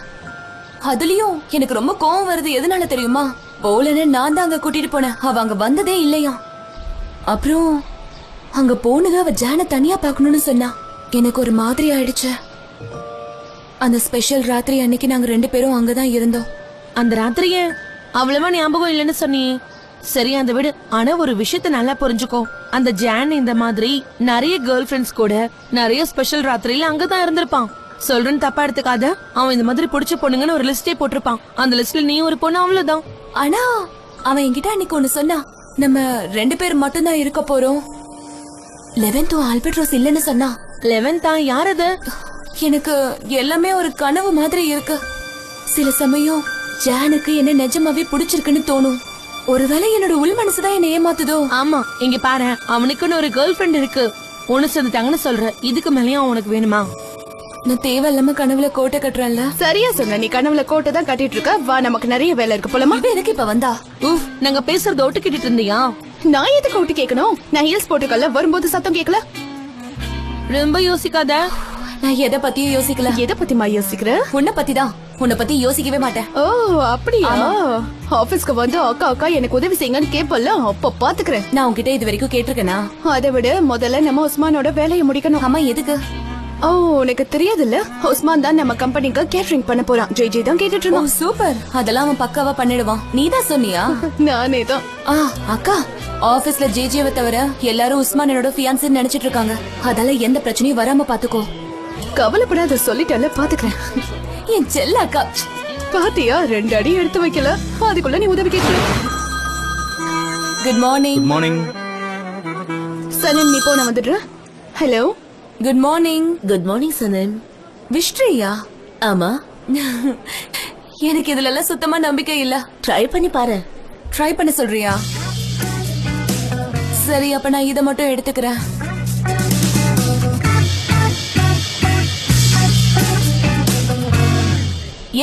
அதுலயும் எனக்கு ரொம்ப கோவம் வருது. எதனால தெரியுமா? போலன்னு நான் தான் அங்க கூட்டிட்டு போனேன். அவ அங்க வந்ததே இல்லையா. அப்புறம் அங்க போனது அவ ஜான தனியா பாக்கணும்னு சொன்னா. எனக்கு ஒரு மாதிரி ஆயிடுச்சு. அந்த ஸ்பெஷல் ராத்திரி அன்னைக்கு நாங்க 2 பேரும் அங்கதான் இருந்தோம். அந்த ராத்திரிய அவ்வளவா ஞாபகம் இல்லைன்னு சொன்னியே. சரி, அந்த விடு. ஆனா ஒரு விஷயத்த நல்லா புரிஞ்சுக்கோ. அந்த ஜான் இந்த மாதிரி நிறைய கேர்ள் ஃபிரெண்ட்ஸ் கூட நிறைய ஸ்பெஷல் ராத்திரியில அங்கதான் இருந்திருப்பான். சொல்றேன்னு தப்பா எடுத்துக்காத. அவன் இந்த மாதிரி பிடிச்ச பொண்ணுங்கன்னு ஒரு லிஸ்டே போட்டிருப்பான். அந்த லிஸ்ட்ல நீ ஒரு பொண்ணு, அவ்வளவுதான். ஆனா அவன் என்கிட்ட அன்னைக்கு ஒண்ணு சொன்னா. நம்ம 2 பேர் மட்டும்தான் இருக்க போறோம். 11th ஆல்பர்ட்ரோஸ் இல்லன்னு சொன்னா. 11th யார் அது? எனக்கு எல்லாமே ஒரு கனவு மாதிரி இருக்கு. சில சமயம் ஜானுக்கு என்ன நிஜமாவே பிடிச்சிருக்குன்னு தோணும். ஒருவேளை என்னோட உள் மனசுதான் என்ன ஏமாத்துதோ. ஆமா, இங்க பாரு, அவனுக்குன்னு ஒரு கேர்ள் ஃபிரெண்ட் இருக்கு. ஒண்ணு சேர்ந்துட்டாங்கன்னு சொல்ற. இதுக்கு மேலயும் அவனுக்கு வேணுமா? நான் தேவையில்லாம கனவுல கோட்டை கட்டுறேன்ல. சரியா சொன்ன. நீ கனவுல கோட்டை தான் கட்டிட்டு இருக்க. வா, நமக்கு நிறைய வேலை இருக்கு. போலாமா? எதுக்கு இப்ப வந்தா? ஊஃப், நாங்க பேசுறத ஒட்டு கேட்டுட்டு இருந்தியா? நான் எதுக்கு ஒட்டு கேட்கணும்? நான் ஹீல்ஸ் போட்டுக்கல. வரும்போது சத்தம் கேட்கல. ரொம்ப யோசிக்காத. நான் எதை பத்தியும் யோசிக்கல. எதை பத்திமா யோசிக்கிற? உன்னை பத்திதான். உன்னை பத்தி யோசிக்கவே மாட்டேன். ஓ, அப்படியா? ஆபீஸ்க்கு வந்து அக்கா அக்கா எனக்கு உதவி செய்யுங்கன்னு கேப்பல்ல, அப்ப பாத்துக்கிறேன். நான் உன்கிட்ட இது வரைக்கும் கேட்டிருக்கேனா? அதை விட முதல்ல நம்ம உஸ்மானோட வேலையை முடிக்கணும். ஆமா, எதுக்கு? ஓ, உனக்கு தெரியாதுல்ல, உஸ்மான் தான் நம்ம கம்பெனிக்கு கேட்டரிங் பண்ண போறான். ஜே தான் கேட்டுட்டு ஓ, இருந்தான். சூப்பர். அதெல்லாம் அவன் பக்காவா பண்ணிடுவான். நீதான் சொன்னியா? நானே தான். அக்கா, ஆபீஸ்ல ஜேஜேவை தவிர எல்லாரும் உஸ்மான் என்னோட ஃபியான்ஸ்னு நினைச்சிட்டு இருக்காங்க. அதெல்லாம் எந்த பிரச்சனையும் வராம பாத்துக்கோ. கவலைப்படாத, சொல்லிட்டல, பாத்துக்கிறேன். என் செல்ல அக்கா. பாத்தியா, 2 அடி எடுத்து வைக்கல, அதுக்குள்ள நீ உதவி கேட்கல. Good morning. Good morning. Sanan, நீ போ, நான் வந்துடுறேன். Hello, good morning. Good morning Sanan. விஷ்ட்ரியா? ஆமா, எனக்கு இதுல எல்லாம் சுத்தமா நம்பிக்கை இல்ல. ட்ரை பண்ணி பாரு. ட்ரை பண்ண சொல்றியா? சரி, அப்ப நான் இதை மட்டும் எடுத்துக்கிறேன்.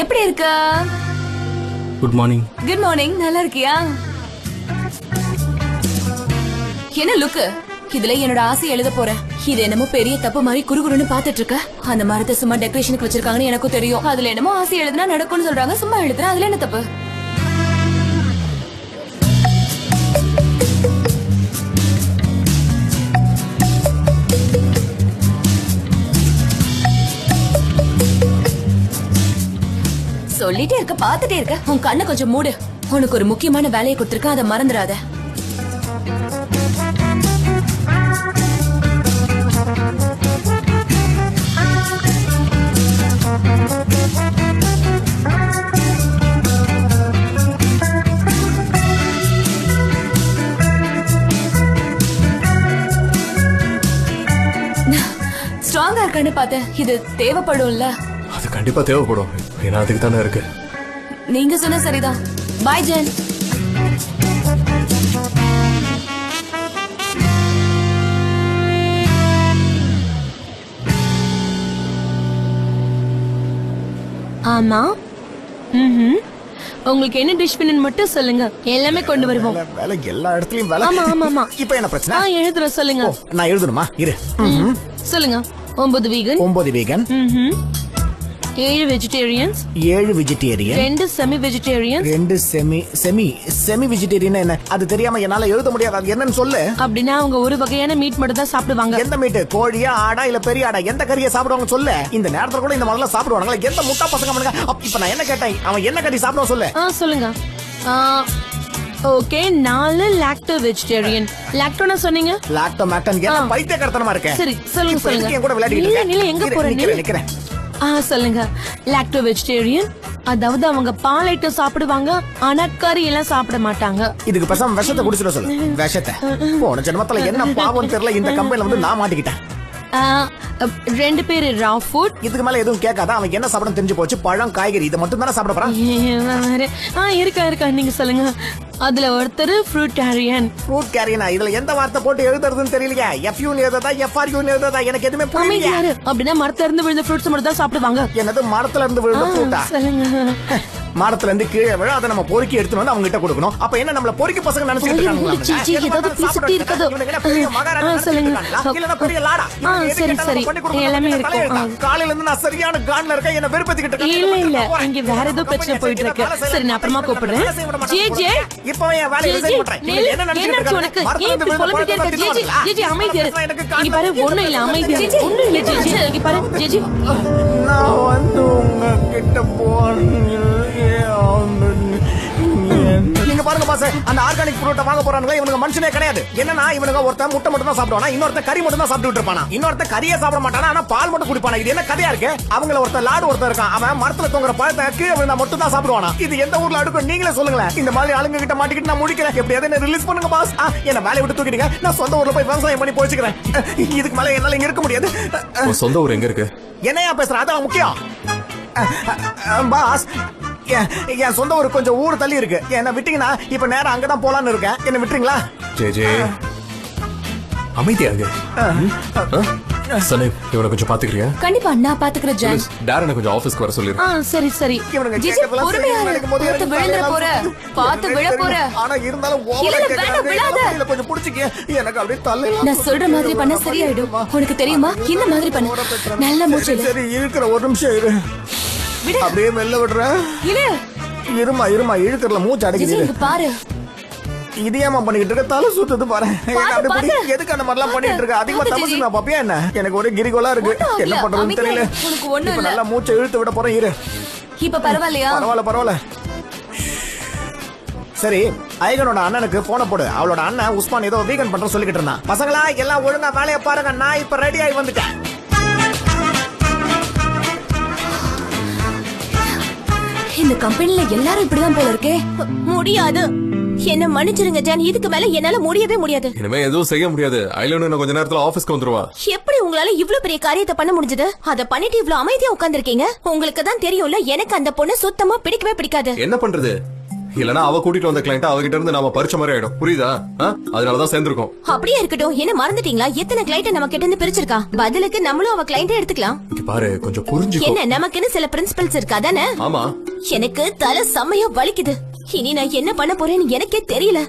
எப்படி இருக்க? Good morning. Good morning. நல்லா இருக்கியா? என்ன லுக்கு? இதுல என்னோட ஆசை எழுத போறேன். இது என்னமோ பெரிய தப்பு மாதிரி குறுகுறுன்னு பாத்துட்டு இருக்க. அந்த மரத்தை சும்மா டெக்கரேஷனுக்கு வச்சிருக்காங்கன்னு எனக்கும் தெரியும். அதுல என்னமோ ஆசை எழுதுனா நடக்கும்னு சொல்றாங்க. சும்மா எழுதுறேன், அதுல என்ன தப்பு? சொல்லிட்டே இருக்க, பாத்துட்டே இருக்க. உன் கண்ணை கொஞ்சம் மூடு. உனக்கு ஒரு முக்கியமான வேலையை கொடுத்திருக்க, அதை மறந்துடாத. ஸ்ட்ராங்கா இருக்கான்னு பார்த்தேன். இது தேவைப்படும்ல? அது கண்டிப்பா தேவைப்படும். ஏன்னா அதுக்கு தானே இருக்கு. நீங்க சொன்ன சரிதான். பாய் ஜென். ஆமா, உங்களுக்கு என்ன டிஷ் வேணும்னு மட்டும் சொல்லுங்க, எல்லாமே கொண்டு வருவோம். வேலை எல்லா இடத்துலயும் வேலை. ஆமா ஆமா ஆமா. இப்போ என்ன பிரச்சனை? எழுதுறேன், சொல்லுங்க. நான் எழுதணுமா? இரு. சொல்லுங்க. 9 vegan. 9 vegan. 7 vegetarians 7 vegetarian 2 semi vegetarians 2 semi vegetarian என்ன அது தெரியாம என்னால எழுத முடியாது. அது என்னன்னு சொல்லு. அப்படின்னா அவங்க ஒரு வகையான மீட் மட்டும் தான் சாப்பிடுவாங்க. எந்த மீட்? கோழியா, ஆடா, இல்ல பெரிய ஆடா? எந்த கறியை சாப்பிடுவாங்க சொல்லு. இந்த நேரத்துல கூட இந்த மாதிரில சாப்பிடுவாங்களா? எந்த முட்டா பசங்க பண்ணுங்க. இப்ப நான் என்ன கேட்டேன், அவன் என்ன கறி சாப்பிடுவான் சொல்லு. சொல்லுங்க. Okay, 4 lacto vegetarian. லாக்டோனா சொன்னீங்க? லாக்டோ மேக்டன் என்ன பைத்தியக்காரத்தனமா இருக்கேன். சரி சொல்லுங்க சொல்லுங்க. என் கூட விளையாடிட்டு இல்ல இருக்க. இல்ல, எங்க போறீங்க? நிக்கிறேன். சொல்லுங்க. லாக்டோ வெஜிடேரியன் அதாவது அவங்க பால் ஐட்டம் சாப்பிடுவாங்க, ஆனா கறி எல்லாம் சாப்பிட மாட்டாங்க. இதுக்கு பேசாம விஷத்தை குடிச்சிட சொல்லு. விஷத்தை போன ஜென்மத்துல என்ன பாவம் தெரியல, இந்த கம்பெனில வந்து நான் மாட்டிக்கிட்டேன். 2 பேரு ரா ஃபுட். இதுக்கு மேல எதுவும் கேட்காத. அவன் என்ன சாப்பிட தெரிஞ்சு போச்சு. பழம், காய்கறி இதை மட்டும் தானே சாப்பிட போறான். இருக்கா நீங்க சொல்லுங்க. அதுல ஒருத்தர் ஃப்ரூட்டாரியன். ஃப்ரூட் கேரியனா? இதுல எந்த வார்த்தை போட்டு எழுதுறதுன்னு தெரியலையா? எஃப்யூன்னு எழுததா, எஃப்ஆர்யூன்னு எழுததா? எனக்கு எதுவுமே புரியல. அப்படின்னா மரத்துல இருந்து விழுந்த ஃப்ரூட்ஸ் மட்டும் தான் சாப்பிடுவாங்க. என்னது மரத்துல இருந்து விழுந்த ஃப்ரூட்டா? சொல்லுங்க. மரத்துல இருந்து கீழே விழ அதை நம்ம பொறுக்கி எடுத்துட்டு வந்து அவங்க கிட்ட கொடுக்கணும். அப்ப என்ன நம்மள பொறுக்கி பசங்க நினைச்சிட்டு இருக்காங்களா? காலையில இருந்து நான் சரியான கான்ல இருக்கேன். என்ன வெறுப்பேத்திக்கிட்டு இருக்கேன். இல்ல இங்க வேற ஏதோ பிரச்சனை போயிட்டு இருக்கு. சரி நான் அப்புறமா கூப்பிடுறேன். ஜே இப்போ என் வேலையை ரிசைன் பண்றேன். என்ன நினைச்சிட்டு இருக்காங்க? மரத்துல இருந்து விழுந்த ஜே அமைதியா இரு. இங்க பாரு, ஒண்ணும் இல்ல, அமைதியா இரு. ஒண்ணும் இல்ல ஜே. இங்க பாரு ஜே. நான் வந்து உங்க கிட்ட போறேன். நீங்க பாருங்க பாஸ், அந்த ஆர்கானிக் ஃப்ரூட்டை வாங்க போறானுங்க. இவனுங்க மனுஷனே கிடையாது. என்னன்னா இவனுங்க ஒருத்தன் முட்டை மட்டும் தான் சாப்பிடுவானா, இன்னொருத்தன் கறி மட்டும் தான் சாப்பிட்டு இருப்பானா, இன்னொருத்தன் கறியே சாப்பிட மாட்டானா, ஆனா பால் மட்டும் குடிப்பானா. இது என்ன கதையா இருக்கு? அவங்கள ஒருத்தன் லாடு ஒருத்தன் இருக்கான். அவன் மரத்துல தொங்குற பழத்தை கீழே விழுந்தா மட்டும் தான் சாப்பிடுவானா. இது எந்த ஊர்ல அடுக்கும் நீங்களே சொல்லுங்களேன். இந்த மாதிரி ஆளுங்க கிட்ட மாட்டிக்கிட்டு நான் முடிக்கிறேன். எப்படியாவது என்ன ரிலீஸ் பண்ணுங்க பாஸ். என்ன வேலையை விட்டு தூக்கிடுங்க. நான் சொந்த ஊர்ல போய் விவசாயம் பண்ணி போச்சுக்கிறேன். இதுக்கு மேல என்னால இங்க இருக்க முடியாது. சொந்த ஊர் எங்க இருக்கு? என்னையா பேசுற? அதான் முக்கியம் பாஸ். என் சொந்த ஊர் கொஞ்சம் ஊர் தள்ளி இருக்கு. என்ன விட்டீங்கன்னா இப்ப நேரம் அங்கதான் போலான்னு இருக்கேன். என்ன விட்டுறீங்களா? ஜே அமைதியாக சலீம், இவனை கொஞ்சம் பாத்துக்கிறியா? கண்டிப்பா நான் பாத்துக்கிறேன் ஜான். டாரனை கொஞ்சம் ஆபீஸ்க்கு வர சொல்லிரு. சரி ஜிஜி பொறுமையா இரு. விழுந்துற போற, பாத்து விழ போற. ஆனா இருந்தாலும் ஓவரா கொஞ்சம் புடிச்சிக்க. எனக்கு அப்படியே தள்ளி. நான் சொல்ற மாதிரி பண்ண சரியாயிடும். உனக்கு தெரியுமா, இந்த மாதிரி பண்ணு. நல்ல மூச்சு இழு. சரி இருக்கிற ஒரு நிமிஷம் இரு. அப்படியே மெல்ல விடுற. இருமா இழுக்கிறல மூச்சு அடைக்குது. பாரு இது ஏமா பண்ணிட்டு இருக்க? தலை சுத்துது பாரு. எதுக்கு அந்த மாதிரிலாம் பண்ணிட்டு இருக்க? அதிகமா தமசு நான் பாப்பியா என்ன? எனக்கு ஒரே கிரிகோலா இருக்கு. என்ன பண்றதுன்னு தெரியல. இப்ப நல்லா மூச்சை இழுத்து விட போறேன். இரு. இப்ப பரவாயில்லையா? பரவாயில்ல. சரி, ஐகனோட அண்ணனுக்கு போன போடு. அவளோட அண்ணன் உஸ்மான் ஏதோ வீக்கெண்ட் பண்ற சொல்லிக்கிட்டு இருந்தான். பசங்களா எல்லாம் ஒழுங்கா வேலையை பாருங்க. நான் இப்ப ரெடி ஆகி வந்துட்டேன். இந்த கம்பெனில எல்லாரும் இப்படிதான் போல இருக்கே. முடியாது. என்ன மன்னிச்சிருங்க ஜான், இதுக்கு மேல என்னால முடியவே முடியாது. இனிமே எதுவும் செய்ய முடியாது. ஐலன் கொஞ்ச நேரத்துல ஆபீஸ்க்கு வந்துருவா. எப்படி உங்களால இவ்ளோ பெரிய காரியத்தை பண்ண முடிஞ்சது? அத பண்ணிட்டு இவ்ளோ அமைதியா உட்கார்ந்திருக்கீங்க. உங்களுக்கு தான் தெரியும்ல, எனக்கு அந்த பொண்ணு சுத்தமா பிடிக்கவே பிடிக்காது. என்ன பண்றது? இல்லனா அவ கூட்டிட்டு வந்த கிளையண்ட் அவகிட்ட இருந்து நாம பறிச்ச மாதிரி ஆயிடும். புரியுதா? அதனாலதான் சேர்ந்திருக்கோம். அப்படியே இருக்கட்டும். என்ன மறந்துட்டீங்களா? எத்தனை கிளையண்ட் நம்ம கிட்ட இருந்து பிரிச்சிருக்கா? பதிலுக்கு நம்மளும் அவ கிளையண்ட் எடுத்துக்கலாம். பாரு கொஞ்சம் புரிஞ்சுக்கோ. என்ன நமக்குன்னு சில பிரின்சிபல்ஸ் இருக்கா தானே? ஆமா. எனக்கு தலை செம்மையா வலிக்குது. இனி நான் என்ன பண்ண போறேன்னு எனக்கே தெரியல.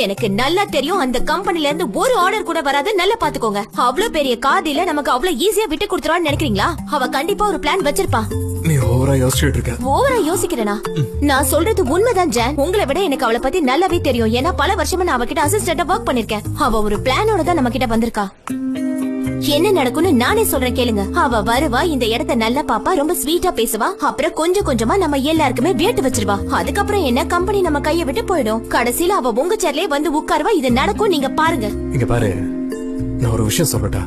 எனக்கு நல்லா தெரியும், அந்த கம்பெனில இருந்து ஒரு ஆர்டர் கூட வராது. நல்லா பாத்துக்கோங்க. அவ்வளவு பெரிய காதில நமக்கு அவ்வளவு ஈஸியா விட்டு கொடுத்துருவான்னு நினைக்கிறீங்களா? அவ கண்டிப்பா ஒரு பிளான் வச்சிருப்பா. நீ ஓவரா யோசிச்சுட்டு இருக்க. ஓவரா யோசிக்கிறேனா? நான் சொல்றது உண்மைதான் ஜான். உங்களை விட எனக்கு அவளை பத்தி நல்லாவே தெரியும். ஏன்னா பல வருஷமா நான் அவகிட்ட அசிஸ்டண்டா ஒர்க் பண்ணிருக்கேன். அவ ஒரு பிளானோட தான் நம்ம கிட்ட வந்திருக்கா. என்ன நடக்கும்னு நானே சொல்றேன் கேளுங்க. அவ வருவா, இந்த இடத்த நல்லா பாப்பா, ரொம்ப ஸ்வீட்டா பேசுவா. அப்புறம் கொஞ்சம் கொஞ்சமா நம்ம எல்லாருக்குமே வேட்டு வச்சிருவா. அதுக்கப்புறம் என்ன, கம்பெனி நம்ம கைய விட்டு போயிடும். கடைசியில அவ உங்க சேர்லயே வந்து உட்காருவா. இது நடக்கும், நீங்க பாருங்க. இங்க பாரு, நான் ஒரு விஷயம் சொல்லட்டா?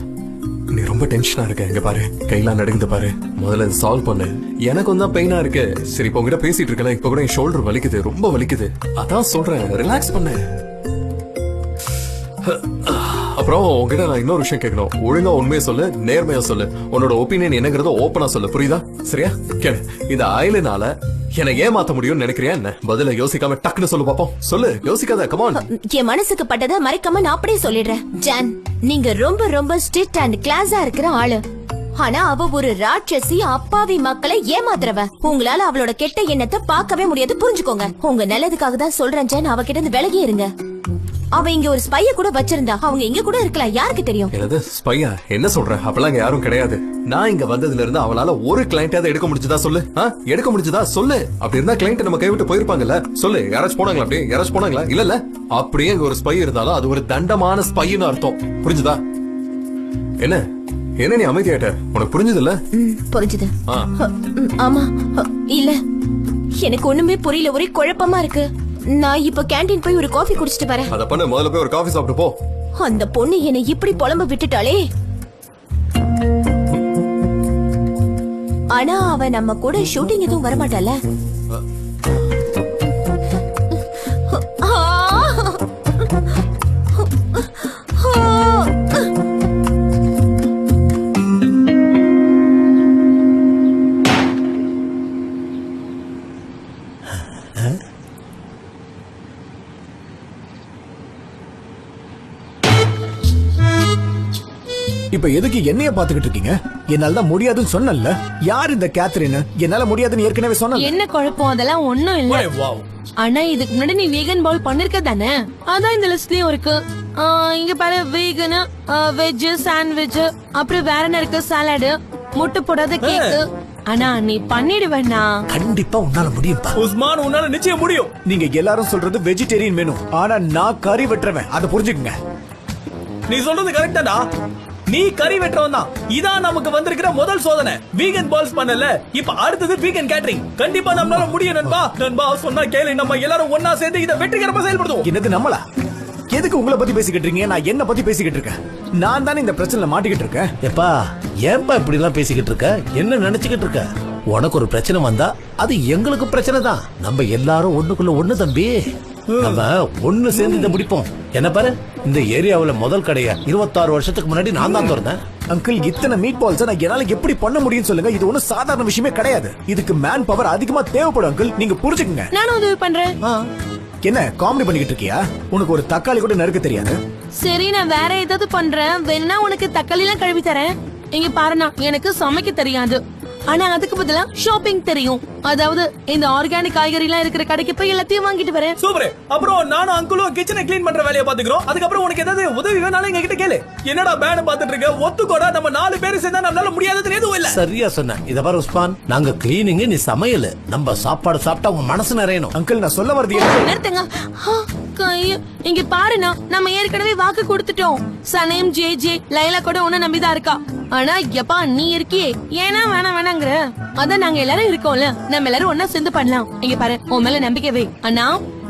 நீ ரொம்ப டென்ஷனா இருக்க. இங்க பாரு, கையெல்லாம் நடுங்குது பாரு. முதல்ல இதை சால்வ் பண்ணு. எனக்கு தான் பெயினா இருக்கு. சரி, இப்ப உங்ககிட்ட பேசிட்டு இருக்கல, இப்ப கூட என் ஷோல்டர் வலிக்குது, ரொம்ப வலிக்குது. அதான் சொல்றேன், ரிலாக்ஸ் பண்ணு. அப்புறம் உங்ககிட்ட நான் இன்னொரு விஷயம் கேட்கணும். ஒழுங்கா உண்மையை சொல்லு, நேர்மையா சொல்லு. உன்னோட ஒப்பீனியன் என்னங்கறத ஓப்பனா சொல்லு. புரியுதா? சரியா? கேளு. இந்த ஐலனால என்ன ஏமாத்த முடியும்னு நினைக்கிறியா என்ன? பதில யோசிக்காம டக்குன்னு சொல்லு பாப்போம். சொல்லு, யோசிக்காத. Come on. என் மனசுக்கு பட்டதை மறைக்காம நான் அப்படியே சொல்லிடுறேன். ஜான், நீங்க ரொம்ப ரொம்ப ஸ்ட்ரிக்ட் அண்ட் கிளாஸா இருக்கிற ஆளு. ஆனா அவ ஒரு ராட்சசி, அப்பாவி மக்களை ஏமாத்துறவ. உங்களால அவளோட கெட்ட எண்ணத்தை பார்க்கவே முடியாது. புரிஞ்சுக்கோங்க. உங்க நல்லதுக்காக தான் சொல்றேன் ஜான். அவகிட்ட இருந்து விலகி இருங்க. அவ இங்க ஒரு ஸ்பைய கூட வச்சிருந்தா அவங்க இங்க கூட இருக்கலாம், யாருக்கு தெரியும்? என்னது ஸ்பையா? என்ன சொல்ற? அப்பெல்லாம் இங்க யாரும் கிடையாது. நான் இங்க வந்ததுல இருந்து அவளால ஒரு கிளைண்டாவது எடுக்க முடிஞ்சதா சொல்லு. எடுக்க முடிஞ்சதா சொல்லு. அப்படி இருந்தா கிளைண்ட் நம்ம கைவிட்டு போயிருப்பாங்கல்ல. சொல்லு, யாராச்சும் போனாங்களா? அப்படியே யாராச்சும் போனாங்களா? இல்ல அப்படியே இங்க ஒரு ஸ்பை இருந்தாலும் அது ஒரு தண்டமான ஸ்பைன்னு அர்த்தம். புரிஞ்சுதா? என்ன என்ன நீ அமைதியாட்ட? உனக்கு புரிஞ்சது இல்ல? புரிஞ்சுது. ஆமா, இல்ல எனக்கு ஒண்ணுமே புரியல, ஒரே குழப்பமா இருக்கு. நான் இப்ப கேண்டீன் போய் ஒரு காஃபி குடிச்சிட்டு வரேன். அத பண்ண, முதல்ல போய் ஒரு காஃபி சாப்பிட்டு போ. அந்த பொண்ணு என்னை இப்படி புலம்ப விட்டுட்டாளே. ஆனா அவ நம்ம கூட ஷூட்டிங் எதுவும் வரமாட்டால. இப்ப எதுக்கு என்னைய பாத்துக்கிட்டு இருக்கீங்க? என்னால தான் முடியாதுன்னு சொன்னல. யார் இந்த கேத்ரின்? என்னால முடியாதுன்னு ஏற்கனவே சொன்னல. என்ன குழப்பம்? அதெல்லாம் ஒண்ணும் இல்ல. ஆனா இதுக்கு முன்னாடி நீ வீகன் பவுல் பண்ணிருக்க தானே? அதான் இந்த லிஸ்ட்லயும் இருக்கு. இங்க பாரு, வீகன், வெஜ், சாண்ட்விச், அப்புறம் வேற என்ன இருக்கு? சாலட், முட்டை போடாத கேக். ஆனா நீ பண்ணிடுவேன்னா கண்டிப்பா உன்னால முடியும். உஸ்மான், உன்னால நிச்சயம் முடியும். நீங்க எல்லாரும் சொல்றது வெஜிடேரியன் மெனு, ஆனா நான் கறி வெட்டுறவன். அதை புரிஞ்சுக்குங்க. நீ சொல்றது கரெக்டாடா. நீ கறி வெட்டுறவன் தான். இதான் நமக்கு வந்திருக்கிற முதல் சோதனை. வீகன் பால்ஸ் பண்ணல, இப்ப அடுத்தது வீகன் கேட்டரிங். கண்டிப்பா நம்மளால முடியும் நண்பா. நண்பா சொன்னா கேளு, நம்ம எல்லாரும் ஒன்னா சேர்ந்து இதை வெற்றிகரமா செயல்படுத்துவோம். என்னது நம்மளா? எதுக்கு உங்களை பத்தி பேசிக்கிட்டு இருக்கீங்க? நான் என்ன பத்தி பேசிக்கிட்டு இருக்கேன்? நான் தானே இந்த பிரச்சனைல மாட்டிக்கிட்டு இருக்கேன். எப்பா ஏன்பா இப்படி எல்லாம் பேசிக்கிட்டு இருக்க? என்ன நினைச்சுக்கிட்டு இருக்க? உனக்கு ஒரு பிரச்சனை வந்தா அது எங்களுக்கு பிரச்சனை தான். நம்ம எல்லாரும் ஒண்ணுக்குள்ள ஒண்ணு தம்பி. நம்ம ஒண்ணு சேர்ந்து இதை முடிப்போம். என்ன பாரு, இந்த ஏரியாவுல முதல் கடைய 26 வருஷத்துக்கு முன்னாடி நான் தான் திறந்தேன். அங்கிள், இத்தனை மீட் பால்ஸ் நான் என்னால எப்படி பண்ண முடியும்னு சொல்லுங்க. இது ஒன்னும் சாதாரண விஷயமே கிடையாது. இதுக்கு மேன் பவர் அதிகமா தேவைப்படும் அங்கிள். நீங்க புரிஞ்சுக்குங்க. நானும் உதவி பண்றேன். என்ன காமெடி பண்ணிக்கிட்டு இருக்கியா? உனக்கு ஒரு தக்காளி கூட நறுக்க தெரியாது. சரி, நான் வேற ஏதாவது பண்றேன். வேணா உனக்கு தக்காளி எல்லாம் கழுவி தரேன். இங்க பாருண்ணா, எனக்கு சமைக்க தெரியாது. ஆனா அதுக்கு பதிலா ஷாப்பிங் தெரியும். அதாவது இந்த ஆர்கானிக் காய்கறி எல்லாம் இருக்கிற கடைக்கு போய் எல்லாத்தையும் வாங்கிட்டு வரேன். சூப்பர். அப்புறம் நானும் அங்குளும் கிச்சனை க்ளீன் பண்ற வேலையை பாத்துக்கிறோம். அதுக்கப்புறம் உனக்கு ஏதாவது உதவி வேணாலும் எங்க கிட்ட கேளு. என்னடா பேன பாத்துட்டு இருக்க? ஒத்துக்கோடா, நம்ம 4 பேர் சேர்ந்தா நம்மளால முடியாதது எதுவும் இல்ல. சரியா சொன்ன. இத பாரு உஸ்மான், நாங்க கிளீனிங், நீ சமையல். நம்ம சாப்பாடு சாப்பிட்டா உங்க மனசு நிறையணும். அங்கிள், நான் சொல்ல வரது நிறுத்துங்க. இங்க பாருண்ணா, நம்ம ஏற்கனவே வாக்கு கொடுத்துட்டோம். சனேம், ஜே, லைலா கூட உன்ன நம்பிதான் இருக்கா. ஆனா எப்பா நீ இருக்கியே, ஏன்னா வேணாங்கிற? அதான் நாங்க எல்லாரும் இருக்கோம்ல, நம்ம எல்லாரும் ஒன்னா சேர்ந்து பண்ணலாம். இங்க பாரு, உன் மேல நம்பிக்கை வை. அண்ணா,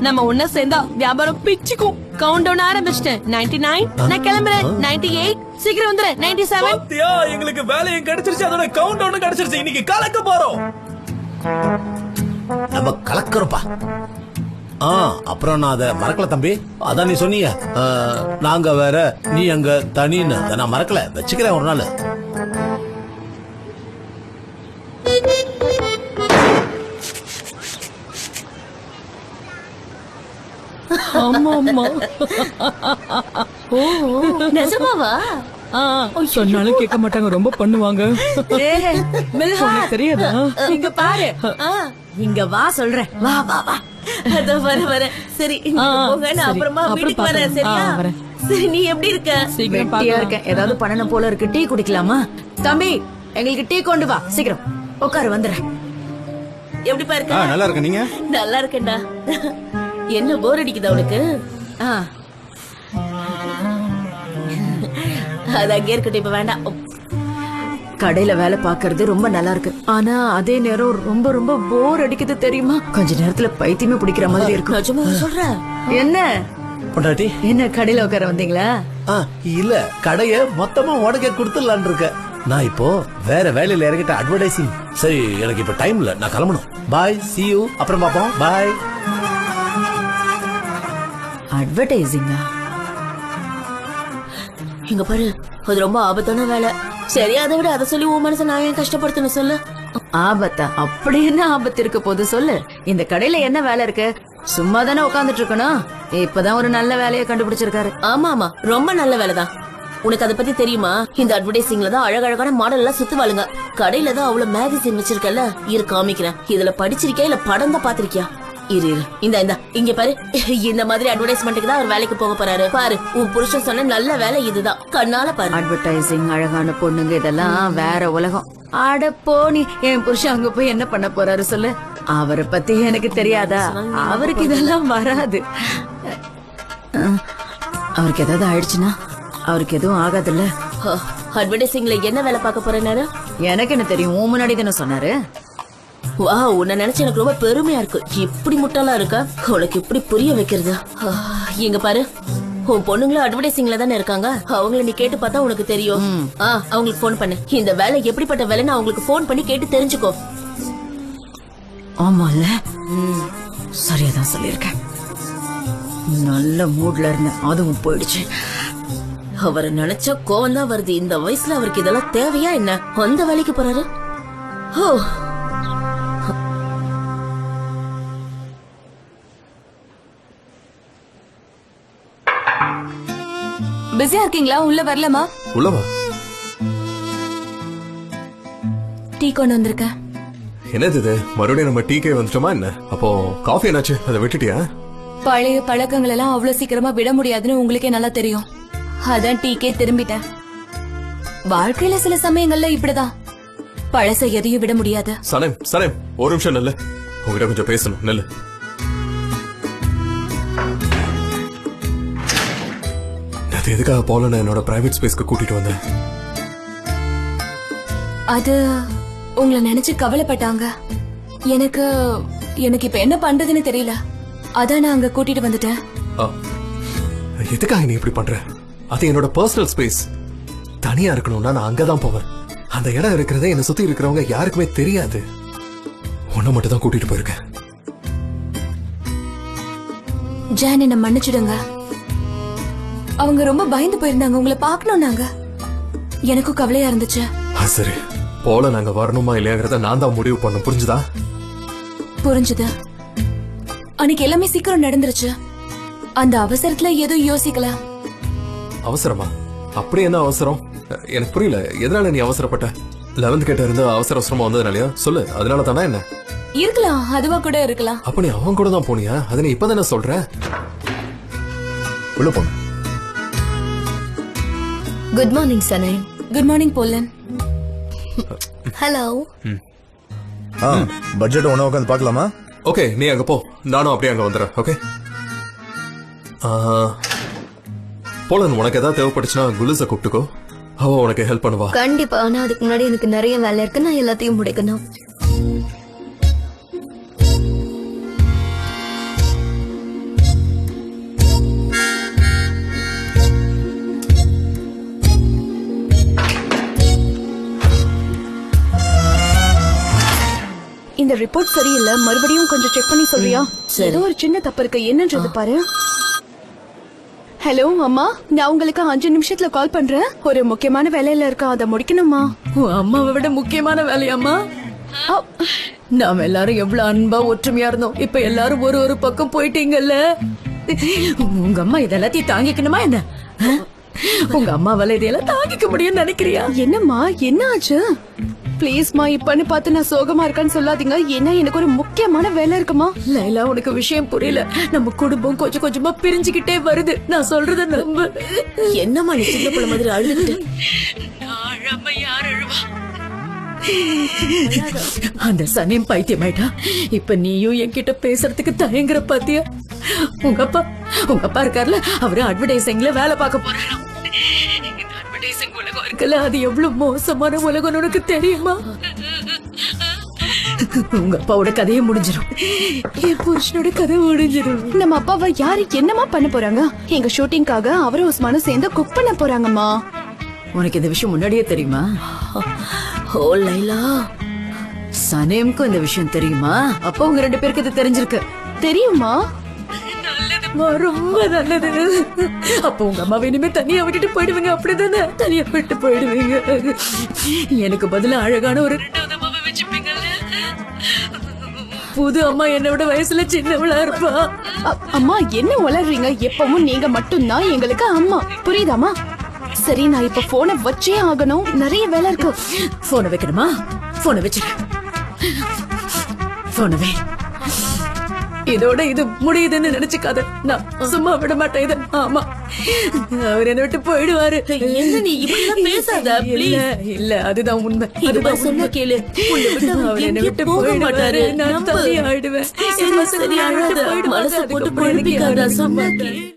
நம்ம ஒன்னா சேர்ந்தா வியாபாரம் பிச்சுக்கும். கவுண்ட் டவுன் ஆரம்பிச்சிட்டேன். 99, நான் கிளம்புறேன். 98, சீக்கிரம் வந்துரு. 97. பாத்தியா, எங்களுக்கு வேலையும் கிடைச்சிருச்சு, அதோட கவுண்ட் டவுன் கிடைச்சிருச்சு. இன்னைக்கு கலக்க போறோம். நம்ம கலக்கிறோம்ப்பா. அப்புறம் நான் அதை மறக்கல தம்பி. அதான் நீ சொன்னீங்க நாங்க வேற நீ அங்க தனின்னு. நான் மறக்கல, வச்சுக்கிறேன் ஒரு நாள். நிஜமாவா? சொன்னாலும் கேட்க மாட்டாங்க, ரொம்ப பண்ணுவாங்க. தெரியாதா? இங்க பாரு, இங்க வா சொல்றேன். வா வா வா. அதோ வர. சரி, நான் அப்புறமா வீட்டுக்கு வரேன். சரியா? சரி, நீ எப்படி இருக்க? வெட்டியா இருக்கேன். ஏதாவது பண்ணணும் போல இருக்கு. டீ குடிக்கலாமா? தம்பி, எங்களுக்கு டீ கொண்டு வா சீக்கிரம். உட்காரு, வந்துடுறேன். எப்படி பாருக்க? நல்லா இருக்க. நீங்க? நல்லா இருக்கேன்டா. என்ன போர் அடிக்குதா உனக்கு? அது அங்கே இருக்கட்டும், இப்ப வேண்டாம். கடையில வேலை பாக்குறது ரொம்ப நல்லா இருக்கு. ஆனா அதே நேரம் ரொம்ப ரொம்ப போர் அடிக்குது தெரியுமா? கொஞ்ச நேரத்துல பைத்தியமே பிடிக்கிற மாதிரி இருக்கு. நிஜமா சொல்றேன். என்ன பொண்டாட்டி, என்ன கடையில உட்கார வந்தீங்களா? இல்ல, கடைய மொத்தமா உடனே கொடுத்துடலான் இருக்க. நான் இப்போ வேற வேலையில இறங்கிட்ட அட்வர்டைசிங். சரி, எனக்கு இப்ப டைம் இல்ல, நான் கிளம்பணும். பாய், see you, அப்புறம் பாப்போம். பாய். அட்வர்டைசிங்கா? இங்க பாரு, அது ரொம்ப ஆபத்தான வேலை. சரி, அதை விட அதை சொல்லி உன் மனசை நான் ஏன் கஷ்டப்படுத்தணும் சொல்லு? ஆபத்தா? அப்படி என்ன ஆபத்து இருக்க போது சொல்லு. இந்த கடையில என்ன வேலை இருக்கு? சும்மா தானே உட்காந்துட்டு இருக்கணும். இப்பதான் ஒரு நல்ல வேலையை கண்டுபிடிச்சிருக்காரு. ஆமா, ரொம்ப நல்ல வேலைதான். உனக்கு அதை பத்தி தெரியுமா? இந்த அட்வர்டைசிங்ல தான் அழகழகான மாடல் எல்லாம் சுத்துவாளுங்க. கடையில தான் அவ்வளவு மேகசின் வச்சிருக்கல, இரு காமிக்கிறேன். இதுல படிச்சிருக்கியா இல்ல படம் தான் பாத்திருக்கியா? இரு இந்த இங்க பாரு, இந்த மாதிரி அட்வர்டைஸ்மெண்ட்டுக்கு தான் அவர் வேலைக்கு போக போறாரு. பாரு, உன் புருஷன் சொன்ன நல்ல வேலை இதுதான், கண்ணால பாரு. அட்வர்டைசிங், அழகான பொண்ணுங்க, இதெல்லாம் வேற உலகம். அட போனி, என் புருஷன் அங்க போய் என்ன பண்ண போறாரு சொல்லு. அவரை பத்தி எனக்கு தெரியாதா? அவருக்கு இதெல்லாம் வராது. அவருக்கு ஏதாவது ஆயிடுச்சுன்னா அவருக்கு எதுவும் ஆகாதுல்ல. அட்வர்டைசிங்ல என்ன வேலை பார்க்க போறேன்னாரு? எனக்கு என்ன தெரியும், உன் முன்னாடி தானே சொன்னாரு. வா, உன்னை நினைச்சு எனக்கு ரொம்ப பெருமையா இருக்கு. இப்படி முட்டாளா இருக்கா உனக்கு இப்படி புரிய வைக்கிறது. இங்க பாரு, உன் பொண்ணுங்களும் அட்வர்டைசிங்ல தானே இருக்காங்க. அவங்கள நீ கேட்டு பார்த்தா உனக்கு தெரியும். அவங்களுக்கு போன் பண்ணு. இந்த வேலை எப்படிப்பட்ட வேலைன்னு அவங்களுக்கு போன் பண்ணி கேட்டு தெரிஞ்சுக்கோ. ஆமால, சரியாதான் சொல்லியிருக்கேன். நல்ல மூட்ல இருந்தேன், அதுவும் போயிடுச்சு. அவரை நினைச்சா கோவம் தான் வருது. இந்த வயசுல அவருக்கு இதெல்லாம் தேவையா என்ன? அந்த வேலைக்கு போறாரு. பிஸியா இருக்கீங்களா? உள்ள வரலாமா? உள்ளவா? டீ கொண்டு வந்திருக்கேன். என்னது இது? மறுபடியும் நம்ம டீக்கே வந்துட்டோமா என்ன? அப்போ காஃபி என்னாச்சு? அதை விட்டுட்டியா? பழைய பழக்கங்கள் எல்லாம் அவ்வளவு சீக்கிரமா விட முடியாதுன்னு உங்களுக்கே நல்லா தெரியும். அதான் டீக்கே திரும்பிட்டேன். வாழ்க்கையில சில சமயங்கள்ல இப்படிதான், பழச எதையும் விட முடியாது. சனேம் சனேம், ஒரு நிமிஷம் நல்ல, உங்ககிட்ட கொஞ்சம் பேசணும். நல்ல, அது எதுக்காக போல நான் என்னோட பிரைவேட் ஸ்பேஸ்க்கு கூட்டிட்டு வந்தேன்? அது உங்களை நினைச்சு கவலைப்பட்டாங்க. எனக்கு இப்ப என்ன பண்றதுன்னு தெரியல. அதான் நான் அங்க கூட்டிட்டு வந்துட்டேன். எதுக்காக நீ இப்படி பண்ற? அது என்னோட பர்சனல் ஸ்பேஸ். தனியா இருக்கணும்னா நான் அங்கதான் போவேன். அந்த இடம் இருக்கிறதே என்ன சுத்தி இருக்கிறவங்க யாருக்குமே தெரியாது. உன்னை மட்டும் தான் கூட்டிட்டு போயிருக்கேன். ஜான், என்ன மன்னிச்சிடுங்க. அவங்க ரொம்ப பயந்து போயிருந்தாங்க. உங்களை பாக்கணும் நாங்க. எனக்கும் கவலையா இருந்துச்சு. சரி, போல நாங்க வரணுமா இல்லையாங்கிறத நான் தான் முடிவு பண்ண. புரிஞ்சுதா? புரிஞ்சுது. அன்னைக்கு எல்லாமே சீக்கிரம் நடந்துருச்சு. அந்த அவசரத்துல எதுவும் யோசிக்கல. அவசரமா? அப்படி என்ன அவசரம்? எனக்கு புரியல. எதனால நீ அவசரப்பட்ட? 11th கிட்ட இருந்து அவசர அவசரமா வந்ததுனாலயா? சொல்லு. அதனால தானே என்ன? இருக்கலாம், அதுவா கூட இருக்கலாம். அப்ப நீ அவன் கூட தான் போனியா? அதை நீ இப்பதானே சொல்ற? உள்ள போங்க. குட் மார்னிங் சனே. குட் மார்னிங் போலன். ஹலோ. பட்ஜெட் ஒண்ணா உட்காந்து பார்க்கலாமா? ஓகே, நீ அங்க போ, நானும் அப்படியே அங்க வந்துடுறேன். ஓகே போலன், உனக்கு ஏதாவது தேவைப்பட்டுச்சுன்னா குலுச கூப்பிட்டுக்கோ. அவ உனக்கு ஹெல்ப் பண்ணுவா. கண்டிப்பா. ஆனா அதுக்கு முன்னாடி எனக்கு நிறைய வேலை இருக்கு. நான் எல்லாத்தையும் முடிக்கணும். இந்த ரிப்போர்ட் சரியில்லை, மறுபடியும் கொஞ்சம் செக் பண்ணி சொல்றியா? ஏதோ ஒரு சின்ன தப்பு இருக்கு, என்னன்றது பாரு. ஹலோ அம்மா, நான் உங்களுக்கு 5 நிமிஷத்துல கால் பண்றேன். ஒரு முக்கியமான வேலையில இருக்கா, அதை முடிக்கணுமா? அம்மாவை விட முக்கியமான வேலையாம்மா? நாம எல்லாரும் எவ்வளவு அன்பா ஒற்றுமையா இருந்தோம். இப்ப எல்லாரும் ஒரு பக்கம் போயிட்டீங்கல்ல. உங்க அம்மா இதெல்லாத்தையும் தாங்கிக்கணுமா என்ன? உங்க அம்மாவால இதையெல்லாம் தாங்கிக்க முடியும்னு நினைக்கிறியா? என்னம்மா, என்ன ஆச்சு? பிளீஸ்மா, இப்பன்னு பார்த்து நான் சோகமா இருக்கேன்னு சொல்லாதீங்க. ஏன்னா எனக்கு ஒரு முக்கியமான வேலை இருக்குமா. லைலா, உனக்கு விஷயம் புரியல. நம்ம குடும்பம் கொஞ்சம் கொஞ்சமா பிரிஞ்சுக்கிட்டே வருது. நான் சொல்றத நம்பு. என்னம்மா நீ சின்ன பிள்ளை மாதிரி அழுதுட்டு? அந்த சனியம் பைத்தியமாயிட்டா. இப்ப நீயும் என்கிட்ட பேசுறதுக்கு தயங்குற பாத்தியா? உங்க அப்பா இருக்காருல, அவரு அட்வர்டைசிங்ல வேலை பார்க்க போறாரு. அட்வர்டைசிங் உலகம் இருக்குல்ல, அது எவ்வளவு மோசமான உலகம் உனக்கு தெரியுமா? உங்க அப்பாவோட கதையை முடிஞ்சிடும், என் புருஷனோட கதை முடிஞ்சிடும். நம்ம அப்பாவை யாரு என்னமா பண்ண போறாங்க? எங்க ஷூட்டிங்காக அவரும் உஸ்மானும் சேர்ந்து குக் பண்ண போறாங்கம்மா. உனக்கு இந்த விஷயம் முன்னாடியே தெரியுமா? ஓ லைலா, சனேம்க்கும் இந்த விஷயம் தெரியுமா? அப்ப உங்க 2 பேருக்கு இது தெரிஞ்சிருக்கு. தெரியுமா? ரொம்ப நல்லது. அப்ப உங்க அம்மா இனிமே தனியா விட்டுட்டு போயிடுவீங்க, அப்படிதானே? தனியா விட்டு போயிடுவீங்க. எனக்கு பதிலா அழகான ஒரு 2வது அம்மாவை வச்சுப்பீங்கல்ல. புது அம்மா என்னை விட வயசுல சின்னவளா இருப்பா. அம்மா, என்ன உளறீங்க? எப்பவும் நீங்க மட்டும்தான் எங்களுக்கு அம்மா, புரியுதாமா? சரி, நான் இப்ப போனை வச்சே ஆகணும், நிறைய வேலை இருக்கு. போனை வைக்கணுமா? போனை வச்சிரு. போனவே இதோட இது முடியுதுன்னு நினைச்சுக்காத. நான் சும்மா விட மாட்டேன் இத. ஆமா, அவர் என்ன விட்டு போயிடுவாரு. என்ன நீ இப்படிலாம் பேசாத, இல்ல இல்ல, அதுதான் உண்மை. அதுதான் சொன்ன கேளு. அவர் என்ன விட்டு போக மாட்டாரு. நான் தனியா ஆயிடுவேன். சரி அழாத, மனசை போட்டு குழப்பிக்காத, சொன்னா கேளு.